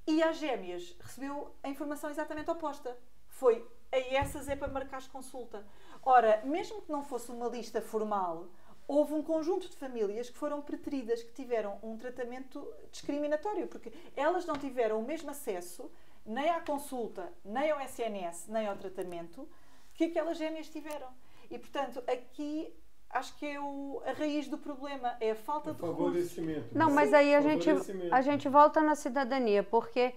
E às gêmeas recebeu a informação exatamente oposta. Foi, a essas é para marcar consulta. Ora, mesmo que não fosse uma lista formal, houve um conjunto de famílias que foram preteridas, que tiveram um tratamento discriminatório, porque elas não tiveram o mesmo acesso nem à consulta, nem ao SNS, nem ao tratamento que aquelas gêmeas tiveram. E, portanto, aqui acho que é a raiz do problema, é a falta de favorecimento. Não, mas aí a gente volta na cidadania, porque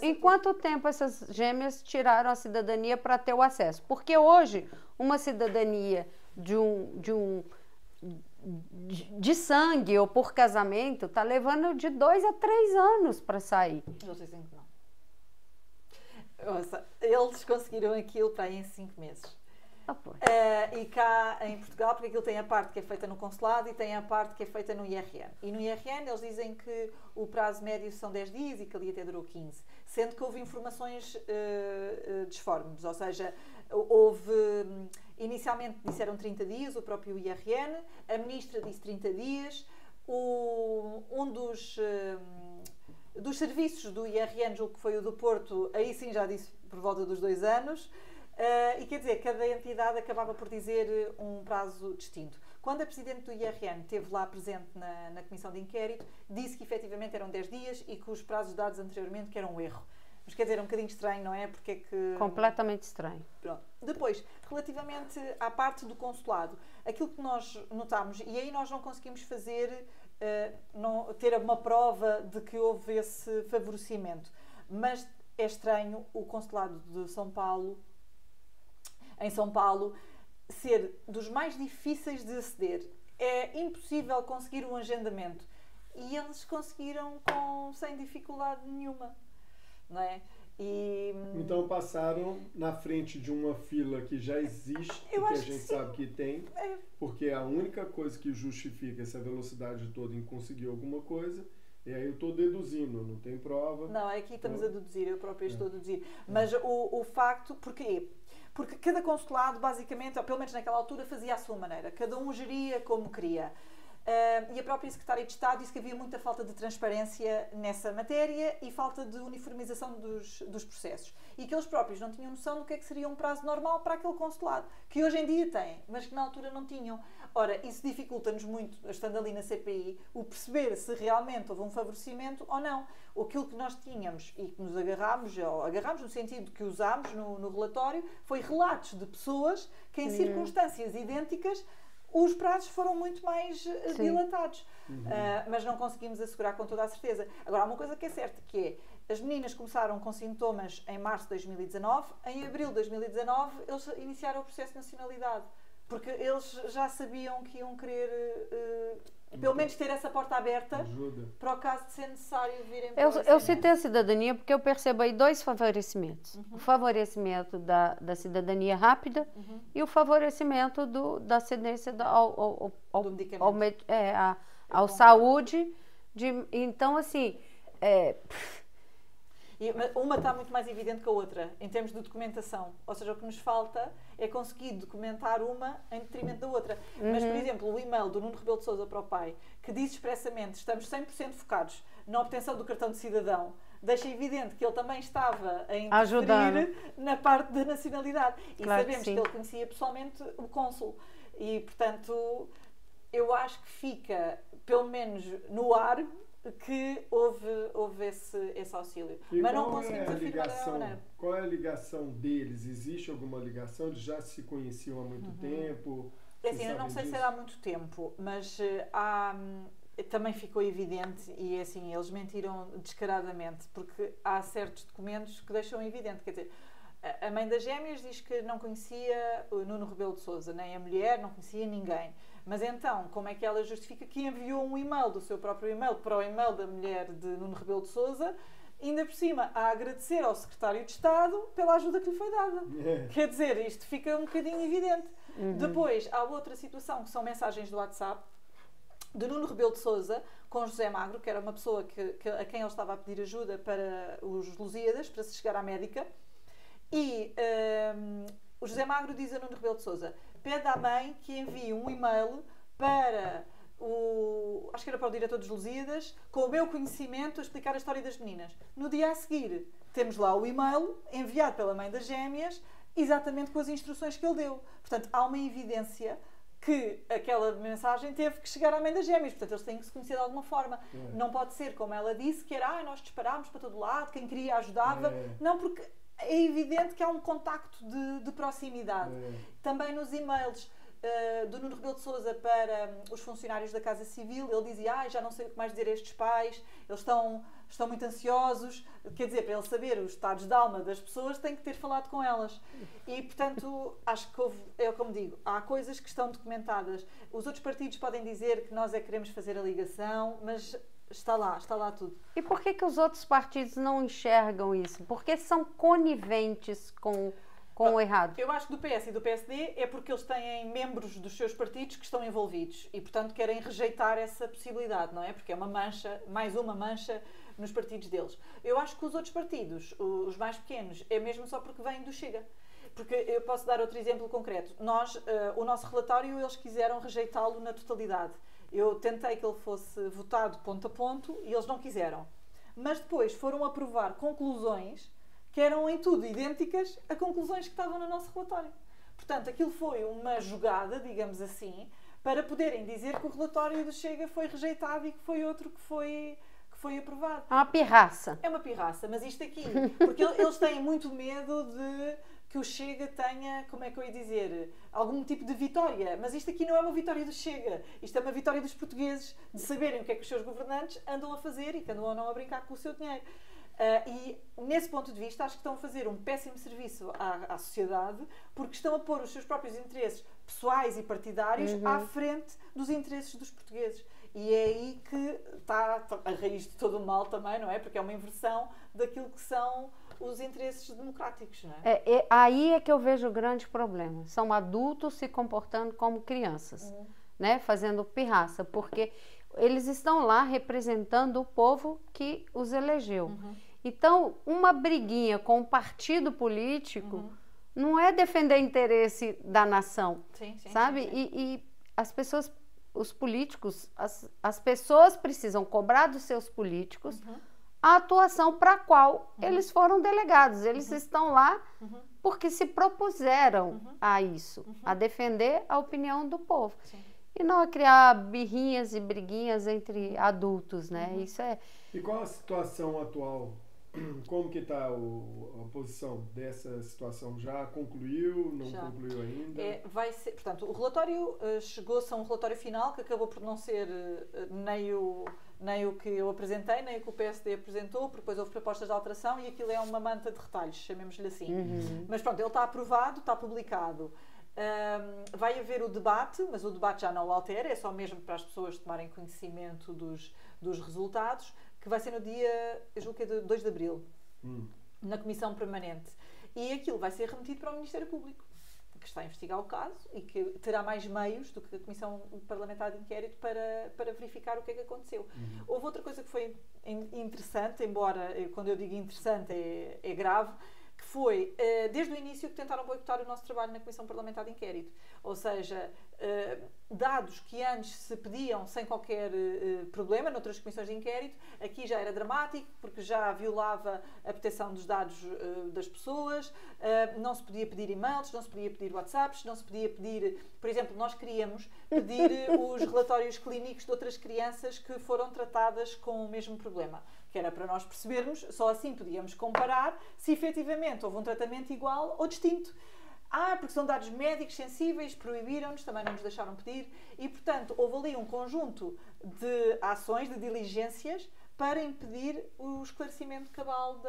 em quanto tempo essas gêmeas tiraram a cidadania para ter o acesso? Porque hoje, uma cidadania de sangue ou por casamento está levando de 2 a 3 anos para sair. Eles dizem que não. Ouça, eles conseguiram aquilo para aí em 5 meses. E cá em Portugal, porque aquilo tem a parte que é feita no consulado e tem a parte que é feita no IRN. E no IRN eles dizem que o prazo médio são 10 dias e que ali até durou 15. Sendo que houve informações disformes, ou seja, inicialmente disseram 30 dias, o próprio IRN, a ministra disse 30 dias, um dos serviços do IRN, julgo que foi o do Porto, aí sim já disse por volta dos 2 anos, e quer dizer, cada entidade acabava por dizer um prazo distinto. Quando a Presidente do IRN esteve lá presente na Comissão de Inquérito, disse que efetivamente eram 10 dias e que os prazos dados anteriormente que eram um erro. Mas quer dizer, é um bocadinho estranho, não é? Porque é que... Completamente estranho. Pronto. Depois, relativamente à parte do consulado, aquilo que nós notámos, e aí nós não conseguimos fazer, ter uma prova de que houve esse favorecimento, mas é estranho o consulado de São Paulo, em São Paulo, ser dos mais difíceis de aceder. É impossível conseguir um agendamento. E eles conseguiram sem dificuldade nenhuma. Não é? Então passaram na frente de uma fila que já existe, que a gente sabe que tem, porque a única coisa que justifica essa velocidade toda em conseguir alguma coisa, e aí eu estou deduzindo, não tem prova. Não, aqui estamos a deduzir, eu própria estou a deduzir. Mas o facto, porquê? Porque cada consulado, basicamente, ou pelo menos naquela altura, fazia à sua maneira. Cada um geria como queria. E a própria Secretária de Estado disse que havia muita falta de transparência nessa matéria e falta de uniformização dos processos. E que eles próprios não tinham noção do que é que seria um prazo normal para aquele consulado, que hoje em dia têm, mas que na altura não tinham. Ora, isso dificulta-nos muito, estando ali na CPI, o perceber se realmente houve um favorecimento ou não. Aquilo que nós tínhamos e que nos agarrámos no sentido que usámos no relatório, foi relatos de pessoas que em circunstâncias idênticas os prazos foram muito mais dilatados. Mas não conseguimos assegurar com toda a certeza. Agora, há uma coisa que é certa, que é, as meninas começaram com sintomas em março de 2019, em abril de 2019 eles iniciaram o processo de nacionalidade, porque eles já sabiam que iam querer pelo menos ter essa porta aberta Ajuda. para o caso de ser necessário virem para Eu citei a cidadania porque eu percebo aí dois favorecimentos. O favorecimento da cidadania rápida e o favorecimento da cedência do medicamento. ao saúde. Então, assim... E uma está muito mais evidente que a outra, em termos de documentação. Ou seja, o que nos falta é conseguir documentar uma em detrimento da outra. Mas, por exemplo, o e-mail do Nuno Rebelo de Sousa para o pai, que diz expressamente estamos 100% focados na obtenção do cartão de cidadão, deixa evidente que ele também estava a interferir na parte da nacionalidade. E claro sabemos que ele conhecia pessoalmente o cônsul. E, portanto, eu acho que fica, pelo menos no ar, que houve esse auxílio. E mas não conseguimos afirmar ligação, da maneira. qual é a ligação deles? Existe alguma ligação? Eles já se conheciam há muito tempo? É assim, eu não sei se era há muito tempo, mas também ficou evidente, e assim, eles mentiram descaradamente, porque há certos documentos que deixam evidente, quer dizer, a mãe das gêmeas diz que não conhecia o Nuno Rebelo de Sousa, nem a mulher, não conhecia ninguém. Mas então, como é que ela justifica que enviou um e-mail do seu próprio e-mail para o e-mail da mulher de Nuno Rebelo de Sousa, ainda por cima a agradecer ao secretário de Estado pela ajuda que lhe foi dada? Quer dizer, isto fica um bocadinho evidente. Depois, há outra situação, que são mensagens do WhatsApp, de Nuno Rebelo de Sousa com José Magro, que era uma pessoa a quem ele estava a pedir ajuda para os Lusíadas, para se chegar à médica. E o José Magro diz a Nuno Rebelo de Sousa: pede à mãe que envie um e-mail para acho que era para o diretor dos Lusíadas, com o meu conhecimento a explicar a história das meninas. No dia a seguir, temos lá o e-mail enviado pela mãe das gêmeas, exatamente com as instruções que ele deu. Portanto, há uma evidência que aquela mensagem teve que chegar à mãe das gêmeas. Portanto, eles têm que se conhecer de alguma forma. Não pode ser, como ela disse, que era nós disparámos para todo lado, quem queria ajudava. Não, porque é evidente que há um contacto de proximidade. Também nos e-mails do Nuno Rebelo de Sousa para os funcionários da Casa Civil, ele dizia: já não sei o que mais dizer a estes pais, eles estão muito ansiosos. Quer dizer, para ele saber os estados de alma das pessoas, tem que ter falado com elas. E, portanto, acho que é como digo, há coisas que estão documentadas. Os outros partidos podem dizer que nós é que queremos fazer a ligação, mas está lá tudo. E por que os outros partidos não enxergam isso? Porque são coniventes com o errado? Eu acho que do PS e do PSD é porque eles têm membros dos seus partidos que estão envolvidos e, portanto, querem rejeitar essa possibilidade, não é? Porque é uma mancha, mais uma mancha nos partidos deles. Eu acho que os outros partidos, os mais pequenos, é mesmo só porque vêm do Chega. Porque eu posso dar outro exemplo concreto. O nosso relatório, eles quiseram rejeitá-lo na totalidade. Eu tentei que ele fosse votado ponto a ponto e eles não quiseram. Mas depois foram aprovar conclusões que eram em tudo idênticas a conclusões que estavam no nosso relatório. Portanto, aquilo foi uma jogada, digamos assim, para poderem dizer que o relatório do Chega foi rejeitado e que foi outro que foi aprovado. É uma pirraça. É uma pirraça, mas isto aqui, porque eles têm muito medo de que o Chega tenha, como é que eu ia dizer, algum tipo de vitória. Mas isto aqui não é uma vitória do Chega. Isto é uma vitória dos portugueses, de saberem o que é que os seus governantes andam a fazer e que andam ou não a brincar com o seu dinheiro. E, nesse ponto de vista, acho que estão a fazer um péssimo serviço à sociedade, porque estão a pôr os seus próprios interesses pessoais e partidários à frente dos interesses dos portugueses. E é aí que está a raiz de todo o mal também, não é? Porque é uma inversão daquilo que são os interesses democráticos, não é? Aí é que eu vejo o grande problema. São adultos se comportando como crianças, né? Fazendo pirraça, porque eles estão lá representando o povo que os elegeu. Então, uma briguinha com um partido político não é defender interesse da nação, sabe? Sim. E as pessoas, os políticos, as pessoas precisam cobrar dos seus políticos a atuação para a qual eles foram delegados. Eles estão lá porque se propuseram a isso, a defender a opinião do povo. Sim. E não a criar birrinhas e briguinhas entre adultos, né? Isso é... E qual a situação atual? Como que está a posição dessa situação? Já concluiu? Não concluiu ainda? Vai ser, portanto, o relatório chegou-se a um relatório final que acabou por não ser nem o que eu apresentei, nem o que o PSD apresentou, porque depois houve propostas de alteração e aquilo é uma manta de retalhos, chamemos-lhe assim. Mas pronto, ele está aprovado, está publicado. Vai haver o debate, mas o debate já não o altera, é só mesmo para as pessoas tomarem conhecimento dos resultados, que vai ser no dia, eu julgo que é de 2 de Abril, na Comissão Permanente. E aquilo vai ser remetido para o Ministério Público, que está a investigar o caso e que terá mais meios do que a Comissão Parlamentar de Inquérito para verificar o que é que aconteceu. Houve outra coisa que foi interessante, embora, quando eu digo interessante, é grave, que foi, desde o início, que tentaram boicotar o nosso trabalho na Comissão Parlamentar de Inquérito. Ou seja, dados que antes se pediam sem qualquer problema noutras comissões de inquérito, aqui já era dramático, porque já violava a proteção dos dados das pessoas, não se podia pedir e-mails, não se podia pedir WhatsApps, não se podia pedir... Por exemplo, nós queríamos pedir os relatórios clínicos de outras crianças que foram tratadas com o mesmo problema, que era para nós percebermos, só assim podíamos comparar se efetivamente houve um tratamento igual ou distinto. Porque são dados médicos sensíveis, proibiram-nos, também não nos deixaram pedir e, portanto, houve ali um conjunto de ações, de diligências para impedir o esclarecimento cabal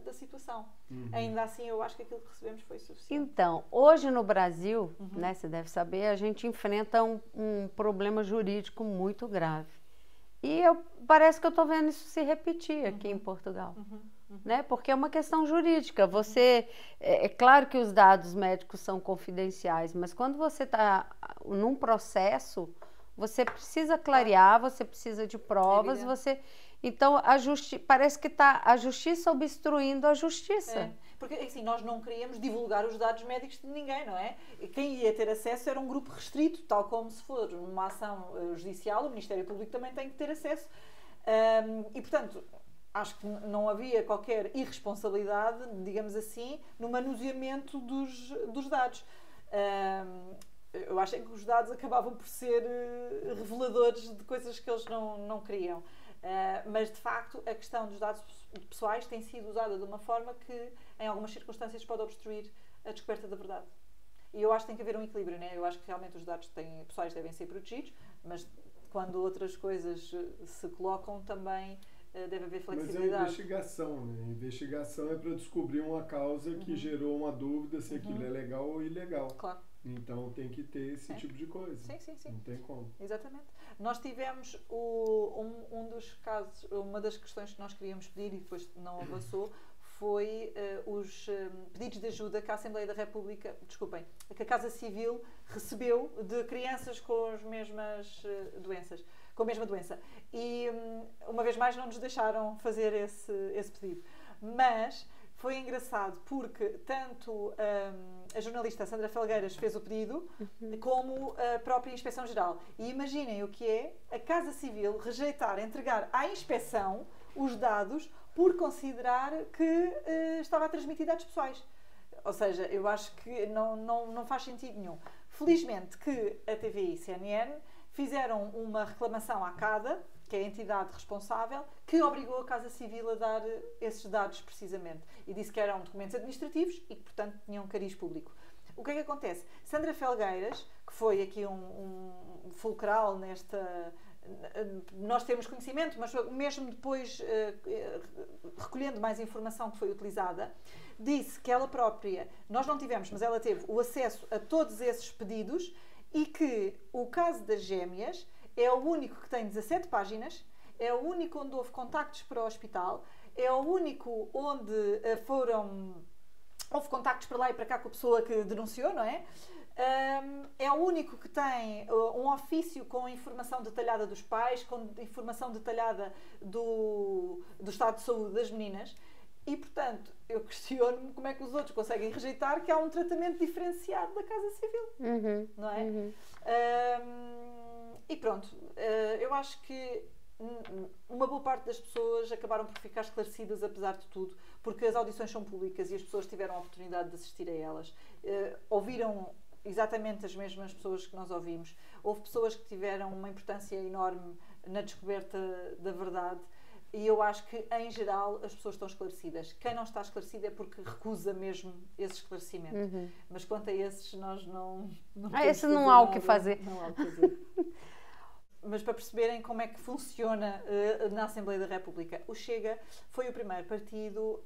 da situação. Ainda assim, eu acho que aquilo que recebemos foi suficiente. Então, hoje no Brasil, né, você deve saber, a gente enfrenta um problema jurídico muito grave. E parece que eu estou vendo isso se repetir aqui em Portugal. Né? Porque é uma questão jurídica. É claro que os dados médicos são confidenciais, mas quando você está num processo, você precisa clarear, você precisa de provas, então parece que está a justiça obstruindo a justiça. Porque assim, nós não queríamos divulgar os dados médicos de ninguém, não é? E quem ia ter acesso era um grupo restrito, tal como se for numa ação judicial, o Ministério Público também tem que ter acesso. E, portanto, acho que não havia qualquer irresponsabilidade, digamos assim, no manuseamento dos dados. Eu acho que os dados acabavam por ser reveladores de coisas que eles não queriam. Mas, de facto, a questão dos dados pessoais tem sido usada de uma forma que, em algumas circunstâncias, pode obstruir a descoberta da verdade. E eu acho que tem que haver um equilíbrio, né? Eu acho que realmente os dados pessoais devem ser protegidos, mas quando outras coisas se colocam também deve haver flexibilidade. Mas é investigação, né? Investigação é para descobrir uma causa que gerou uma dúvida se aquilo é legal ou ilegal. Claro. Então tem que ter esse tipo de coisa. Sim. Não tem como. Exatamente. Nós tivemos um dos casos, uma das questões que nós queríamos pedir e depois não avançou, foi os pedidos de ajuda que a Assembleia da República, que a Casa Civil recebeu de crianças com as mesmas doenças, com a mesma doença. E uma vez mais não nos deixaram fazer esse pedido. Mas foi engraçado porque tanto a jornalista Sandra Felgueiras fez o pedido, como a própria Inspeção-Geral. E imaginem o que é a Casa Civil rejeitar, entregar à Inspeção os dados por considerar que estava a transmitir dados pessoais. Ou seja, eu acho que não faz sentido nenhum. Felizmente que a TVI e CNN fizeram uma reclamação à CADA, que é a entidade responsável, que obrigou a Casa Civil a dar esses dados precisamente. E disse que eram documentos administrativos e que, portanto, tinham cariz público. O que é que acontece? Sandra Felgueiras, que foi aqui um fulcral nesta... Nós temos conhecimento, mas mesmo depois, recolhendo mais informação que foi utilizada, disse que ela própria, nós não tivemos, mas ela teve o acesso a todos esses pedidos e que o caso das gêmeas é o único que tem 17 páginas, é o único onde houve contactos para o hospital, é o único onde houve contactos para lá e para cá com a pessoa que denunciou, não é? É o único que tem um ofício com informação detalhada dos pais, com informação detalhada do estado de saúde das meninas. E, portanto, eu questiono-me como é que os outros conseguem rejeitar que há um tratamento diferenciado da Casa Civil, não é? E pronto, eu acho que uma boa parte das pessoas acabaram por ficar esclarecidas apesar de tudo, porque as audições são públicas e as pessoas tiveram a oportunidade de assistir a elas. Ouviram exatamente as mesmas pessoas que nós ouvimos. Houve pessoas que tiveram uma importância enorme na descoberta da verdade e eu acho que, em geral, as pessoas estão esclarecidas. Quem não está esclarecido é porque recusa mesmo esse esclarecimento. Mas quanto a esses, nós não esse não há o que fazer. Não há o que fazer. mas para perceberem como é que funciona na Assembleia da República. O Chega foi o primeiro partido,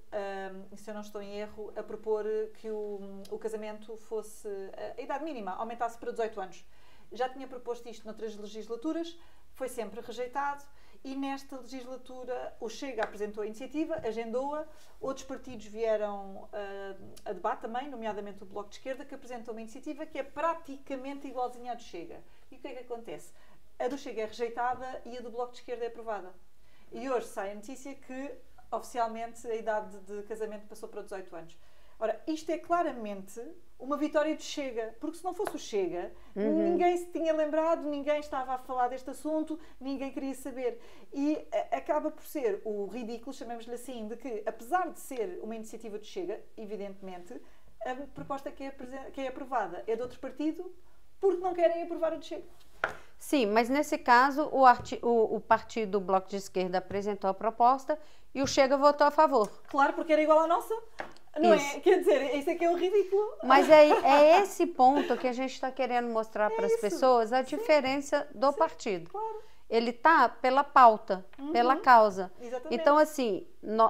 se eu não estou em erro, a propor que o casamento fosse, a idade mínima aumentasse para 18 anos. Já tinha proposto isto noutras legislaturas, foi sempre rejeitado, e nesta legislatura o Chega apresentou a iniciativa, agendou-a, outros partidos vieram a debate também, nomeadamente o Bloco de Esquerda, que apresentou uma iniciativa que é praticamente igualzinha à do Chega. E o que é que acontece? A do Chega é rejeitada e a do Bloco de Esquerda é aprovada. E hoje sai a notícia que, oficialmente, a idade de casamento passou para 18 anos. Ora, isto é claramente uma vitória do Chega, porque se não fosse o Chega, ninguém se tinha lembrado, ninguém estava a falar deste assunto, ninguém queria saber. E acaba por ser o ridículo, chamemos-lhe assim, de que, apesar de ser uma iniciativa do Chega, evidentemente, a proposta que é aprovada é de outro partido, porque não querem aprovar a do Chega. Sim, mas nesse caso o partido Bloco de Esquerda apresentou a proposta e o Chega votou a favor. Claro, porque era igual à nossa. Não é? Quer dizer, isso é que é o ridículo. Mas é esse ponto que a gente está querendo mostrar para as pessoas a diferença do partido. Claro. Ele está pela pauta, pela causa. Exatamente. Então, assim,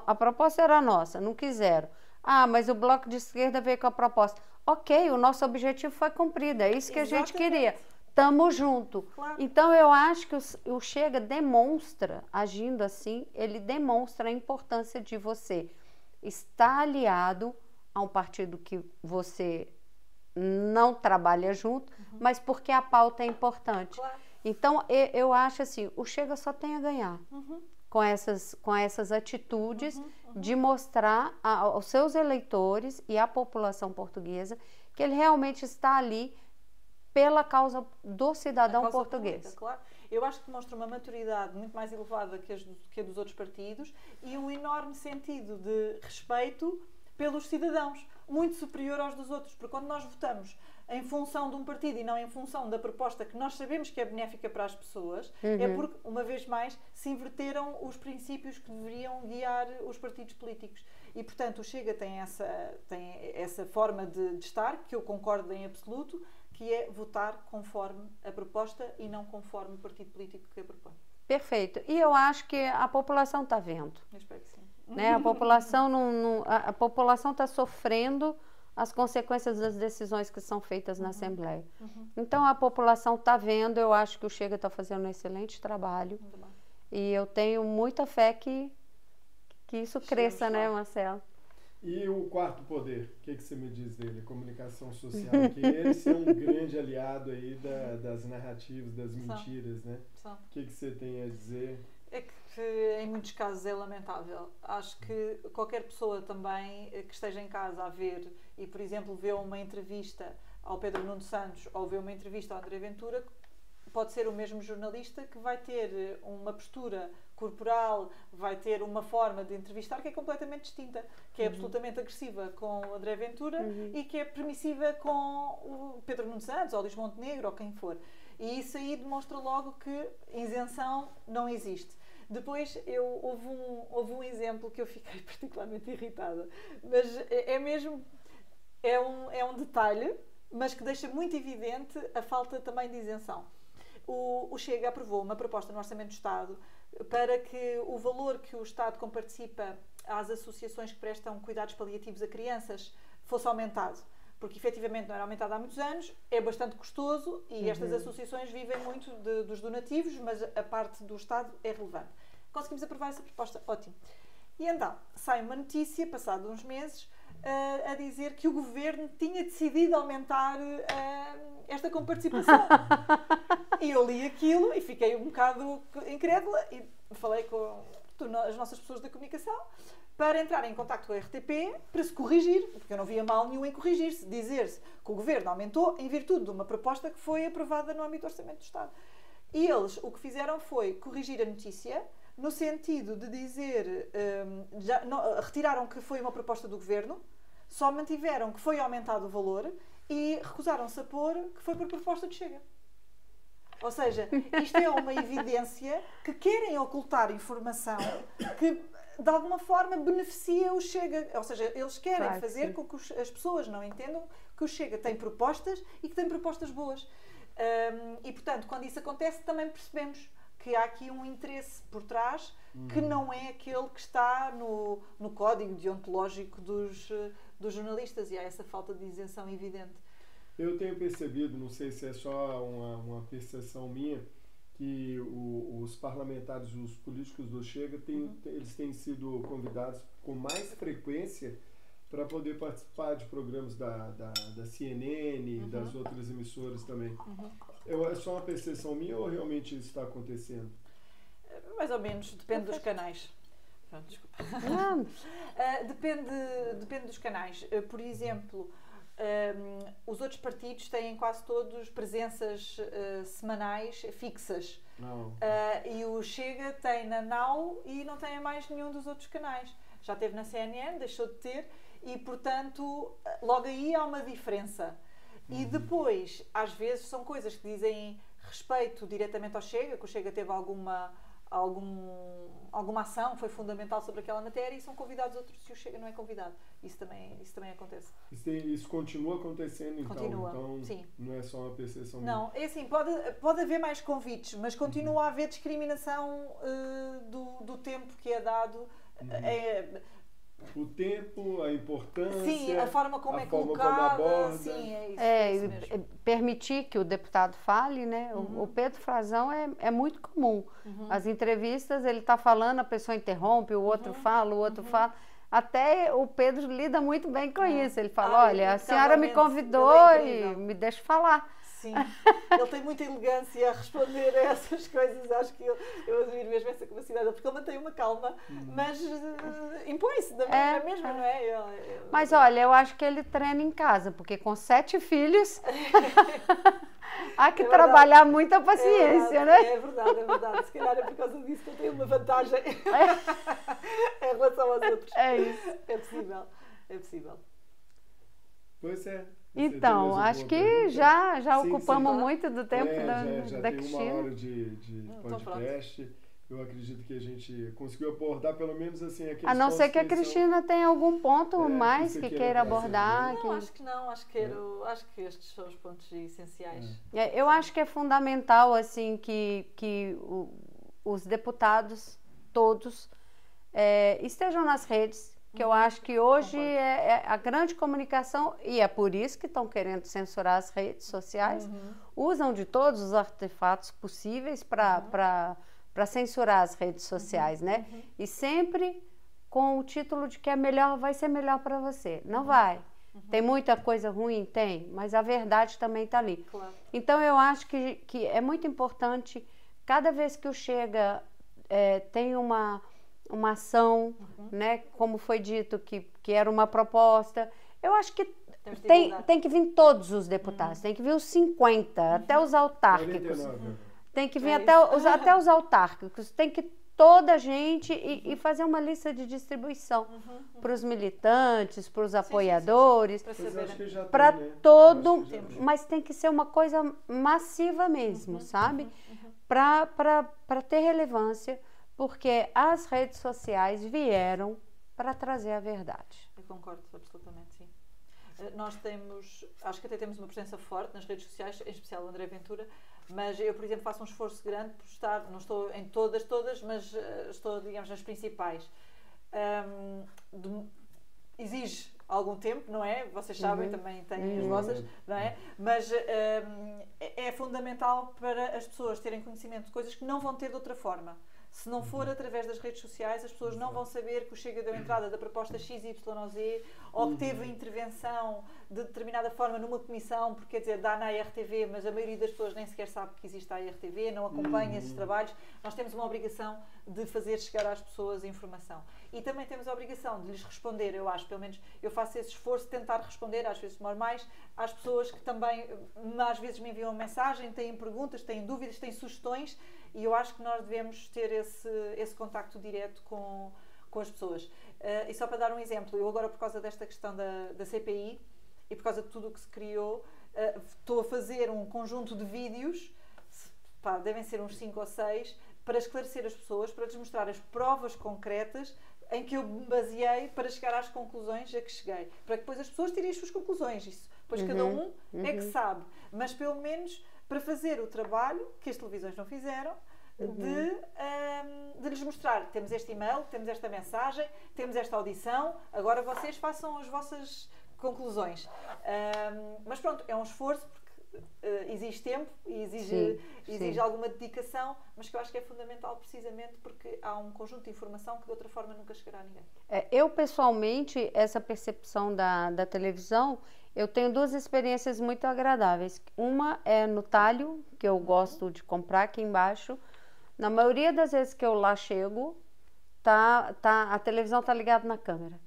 a proposta era nossa, não quiseram. Ah, mas o Bloco de Esquerda veio com a proposta. Ok, o nosso objetivo foi cumprido, é isso que a gente queria. Tamo junto. Claro. Então, eu acho que o Chega demonstra, agindo assim, ele demonstra a importância de você estar aliado a um partido que você não trabalha junto, mas porque a pauta é importante. Claro. Então, eu acho assim, o Chega só tem a ganhar com essas atitudes de mostrar aos seus eleitores e à população portuguesa que ele realmente está ali pela causa do cidadão português. Pública, claro. Eu acho que demonstra uma maturidade muito mais elevada que a dos outros partidos e um enorme sentido de respeito pelos cidadãos, muito superior aos dos outros, porque quando nós votamos em função de um partido e não em função da proposta que nós sabemos que é benéfica para as pessoas, é porque, uma vez mais, se inverteram os princípios que deveriam guiar os partidos políticos. E, portanto, o Chega tem essa forma de estar, que eu concordo em absoluto, que é votar conforme a proposta e não conforme o partido político que a propõe. Perfeito. E eu acho que a população está vendo. Eu espero que sim. Né? A população está sofrendo as consequências das decisões que são feitas na Assembleia. Então, a população está vendo, eu acho que o Chega está fazendo um excelente trabalho. E eu tenho muita fé que isso cresça, né, Marcelo? E o quarto poder, o que você me diz dele? Comunicação social, que esse é um grande aliado aí das narrativas, das mentiras, né? O que você tem a dizer? É que em muitos casos é lamentável. Acho que qualquer pessoa também que esteja em casa a ver e, por exemplo, vê uma entrevista ao Pedro Nuno Santos ou vê uma entrevista ao André Ventura, pode ser o mesmo jornalista que vai ter uma postura corporal, vai ter uma forma de entrevistar que é completamente distinta, que é absolutamente agressiva com o André Ventura e que é permissiva com o Pedro Nuno Santos ou Luís Montenegro ou quem for. E isso aí demonstra logo que isenção não existe. Depois houve um exemplo que eu fiquei particularmente irritada, mas é um detalhe, mas que deixa muito evidente a falta também de isenção. O Chega aprovou uma proposta no Orçamento do Estado para que o valor que o Estado comparticipa às associações que prestam cuidados paliativos a crianças fosse aumentado. Porque efetivamente não era aumentado há muitos anos, é bastante custoso e estas associações vivem muito dos donativos, mas a parte do Estado é relevante. Conseguimos aprovar essa proposta, ótimo. E então, sai uma notícia, passado uns meses, a dizer que o Governo tinha decidido aumentar esta comparticipação. E eu li aquilo e fiquei um bocado incrédula e falei com as nossas pessoas da comunicação para entrar em contacto com a RTP para se corrigir, porque eu não via mal nenhum em corrigir-se, dizer-se que o Governo aumentou em virtude de uma proposta que foi aprovada no âmbito do Orçamento do Estado. E eles o que fizeram foi corrigir a notícia no sentido de dizer, retiraram que foi uma proposta do Governo, só mantiveram que foi aumentado o valor e recusaram-se a pôr que foi por proposta de Chega. Ou seja, isto é uma evidência que querem ocultar informação que, de alguma forma, beneficia o Chega. Ou seja, eles querem fazer com que as pessoas não entendam que o Chega tem propostas e que tem propostas boas. E, portanto, quando isso acontece, também percebemos que há aqui um interesse por trás que não é aquele que está no código deontológico dos jornalistas, e há essa falta de isenção evidente. Eu tenho percebido, não sei se é só uma percepção minha, que os parlamentares, os políticos do Chega, eles têm sido convidados com mais frequência para poder participar de programas da CNN, das outras emissoras também. É só uma percepção minha ou realmente isso está acontecendo? Mais ou menos, depende dos canais. Pronto, desculpa. Depende dos canais. Por exemplo, os outros partidos têm quase todos presenças semanais fixas. E o Chega tem na NAU e não tem mais nenhum dos outros canais. Já teve na CNN, deixou de ter, e portanto logo aí há uma diferença. E depois, às vezes, são coisas que dizem respeito diretamente ao Chega, que o Chega teve alguma ação, foi fundamental sobre aquela matéria, e são convidados outros se o Chega não é convidado. Isso também acontece. Isso continua acontecendo, então? Continua, então sim. Não é só uma percepção minha? Não, é assim, pode haver mais convites, mas continua a haver discriminação do tempo que é dado. O tempo, a importância, sim, a forma como é colocada, como aborda. sim, é isso mesmo. Permitir que o deputado fale, né? O Pedro Frazão é muito comum. As entrevistas, ele está falando, a pessoa interrompe, o outro fala, o outro fala. Até o Pedro lida muito bem com isso. Ele fala, olha, a senhora me convidou e me deixa falar. Sim, ele tem muita elegância a responder a essas coisas. Acho que eu admiro mesmo essa capacidade, porque ele mantém uma calma, mas impõe-se da mesma, não é? Mas olha, eu acho que ele treina em casa, porque com 7 filhos há que trabalhar muita paciência, né? É verdade. Se calhar é por causa disso que eu tenho uma vantagem em relação aos outros. É isso. É possível. Pois é. Então, acho que já ocupamos muito do tempo da Cristina. Já tem 1 hora de podcast. Eu acredito que a gente conseguiu abordar pelo menos assim aqueles A não ser que a Cristina tenha algum ponto mais que queira abordar. Não, acho que não. Acho que estes são os pontos essenciais. Eu acho que é fundamental assim que os deputados todos estejam nas redes. Que eu acho que hoje é a grande comunicação, e é por isso que estão querendo censurar as redes sociais, usam de todos os artefatos possíveis para censurar as redes sociais, né? E sempre com o título de que vai ser melhor para você. Não vai. Tem muita coisa ruim? Tem, mas a verdade também está ali. Claro. Então eu acho que é muito importante, cada vez que o Chega tem uma ação, né, como foi dito, que era uma proposta. Eu acho que tem que vir todos os deputados, tem que vir os 50, até os autárquicos. 49. Tem que vir até os autárquicos, tem que toda a gente e fazer uma lista de distribuição para os militantes, para os apoiadores, para todo, mas tem que ser uma coisa massiva mesmo, sabe? Para ter relevância, porque as redes sociais vieram para trazer a verdade. Eu concordo absolutamente, sim. Nós acho que até temos uma presença forte nas redes sociais, em especial o André Ventura, mas eu, por exemplo, faço um esforço grande por estar, não estou em todas, mas estou, digamos, nas principais. Exige algum tempo, não é? Vocês sabem, também têm as vossas, não é? Mas é fundamental para as pessoas terem conhecimento de coisas que não vão ter de outra forma. Se não for através das redes sociais, as pessoas não vão saber que o Chega deu entrada da proposta XYZ ou que teve intervenção de determinada forma numa comissão, porque quer dizer, dá na IRTV, mas a maioria das pessoas nem sequer sabe que existe a IRTV, não acompanha esses trabalhos. Nós temos uma obrigação de fazer chegar às pessoas a informação. E também temos a obrigação de lhes responder, eu acho, pelo menos eu faço esse esforço de tentar responder, às vezes demoro mais, às pessoas que também às vezes me enviam mensagem, têm perguntas, têm dúvidas, têm sugestões, e eu acho que nós devemos ter esse contacto direto com as pessoas. E só para dar um exemplo, eu agora, por causa desta questão da CPI e por causa de tudo o que se criou, estou a fazer um conjunto de vídeos, devem ser uns 5 ou 6, para esclarecer as pessoas, para lhes mostrar as provas concretas em que eu me baseei para chegar às conclusões a que cheguei. Para que depois as pessoas tirem as suas conclusões. Isso, pois cada um é que sabe. Mas pelo menos para fazer o trabalho que as televisões não fizeram, de lhes mostrar, temos este e-mail, temos esta mensagem, temos esta audição, agora vocês façam as vossas conclusões. Mas pronto, é um esforço porque exige tempo e exige alguma dedicação, mas que eu acho que é fundamental precisamente porque há um conjunto de informação que de outra forma nunca chegará a ninguém. Eu pessoalmente, essa percepção da televisão, eu tenho duas experiências muito agradáveis. Uma é no talho, que eu gosto de comprar aqui embaixo. Na maioria das vezes que eu lá chego, a televisão está ligada na câmera.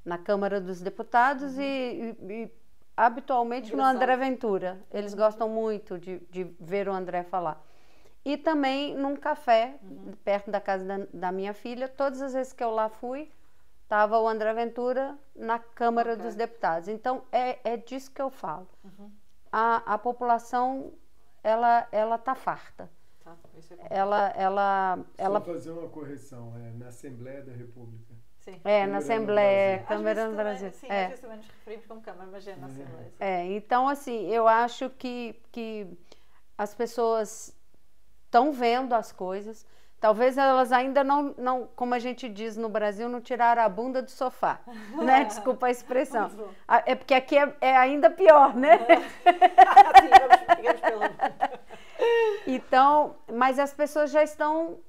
Na Câmara dos Deputados e habitualmente no André Ventura. Eles gostam muito de ver o André falar. E também num café, perto da casa da minha filha, todas as vezes que eu lá fui, estava o André Ventura na Câmara dos Deputados. Então, é disso que eu falo. A população, ela está farta. Isso é Só fazer uma correção, na Assembleia da República. Sim. Na Assembleia, Câmara do Brasil. Sim, às vezes também nos referimos como Câmara, mas é na Assembleia. Sim. Então, assim, eu acho que as pessoas estão vendo as coisas. Talvez elas ainda não, como a gente diz no Brasil, não tiraram a bunda do sofá, né? Desculpa a expressão. É porque aqui é ainda pior, né? Sim, digamos pelo... Então, mas as pessoas já estão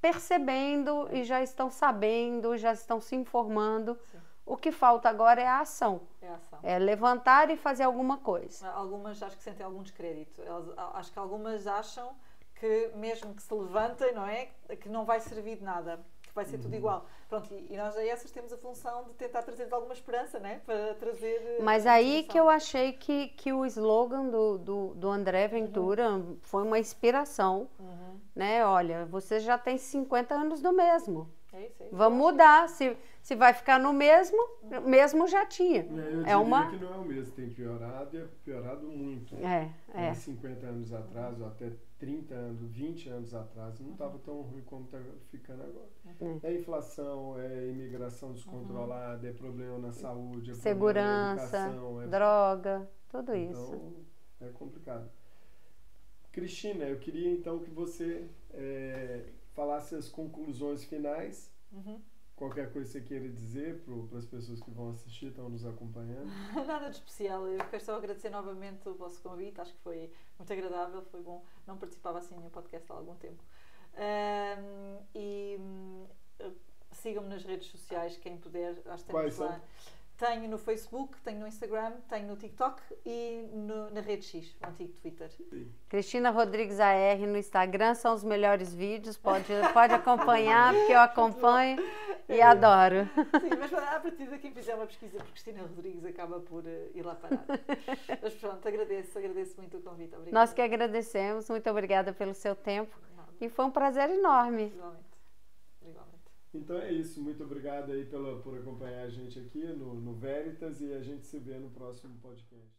percebendo e já estão sabendo, já estão se informando. O que falta agora é a ação. É levantar e fazer alguma coisa. Algumas acho que sentem algum descrédito. Acho que algumas acham que mesmo que se levantem, não é? Que não vai servir de nada, que vai ser tudo igual. Pronto, e nós a essas temos a função de tentar trazer alguma esperança, não é? Para trazer... Mas aí que eu achei que o slogan do André Ventura foi uma inspiração, né? Olha, você já tem 50 anos do mesmo. É isso. Vamos mudar. Se vai ficar no mesmo, mesmo já tinha. Eu diria que não é o mesmo, tem piorado e é piorado muito. 50 anos atrás, ou até 30 anos, 20 anos atrás, não estava tão ruim como está ficando agora. É inflação, é imigração descontrolada, é problema na saúde, é segurança, problema na educação, droga, tudo então, isso. É complicado. Cristina, eu queria então que você falasse as conclusões finais. Qualquer coisa que você queira dizer para as pessoas que vão assistir, estão nos acompanhando? Nada de especial. Eu quero só agradecer novamente o vosso convite. Acho que foi muito agradável, foi bom. Não participava assim em um podcast há algum tempo. Sigam-me nas redes sociais, quem puder. Acho que temos lá. Tenho no Facebook, tenho no Instagram, tenho no TikTok e na Rede X, o antigo Twitter. Cristina Rodrigues AR no Instagram, são os melhores vídeos, pode acompanhar, porque eu acompanho e adoro. Sim, mas a partir de quem fizer uma pesquisa por Cristina Rodrigues acaba por ir lá parar. Mas pronto, agradeço muito o convite. Obrigada. Nós que agradecemos, muito obrigada pelo seu tempo. E foi um prazer enorme. Igualmente. Então é isso, muito obrigado aí por acompanhar a gente aqui no Veritas e a gente se vê no próximo podcast.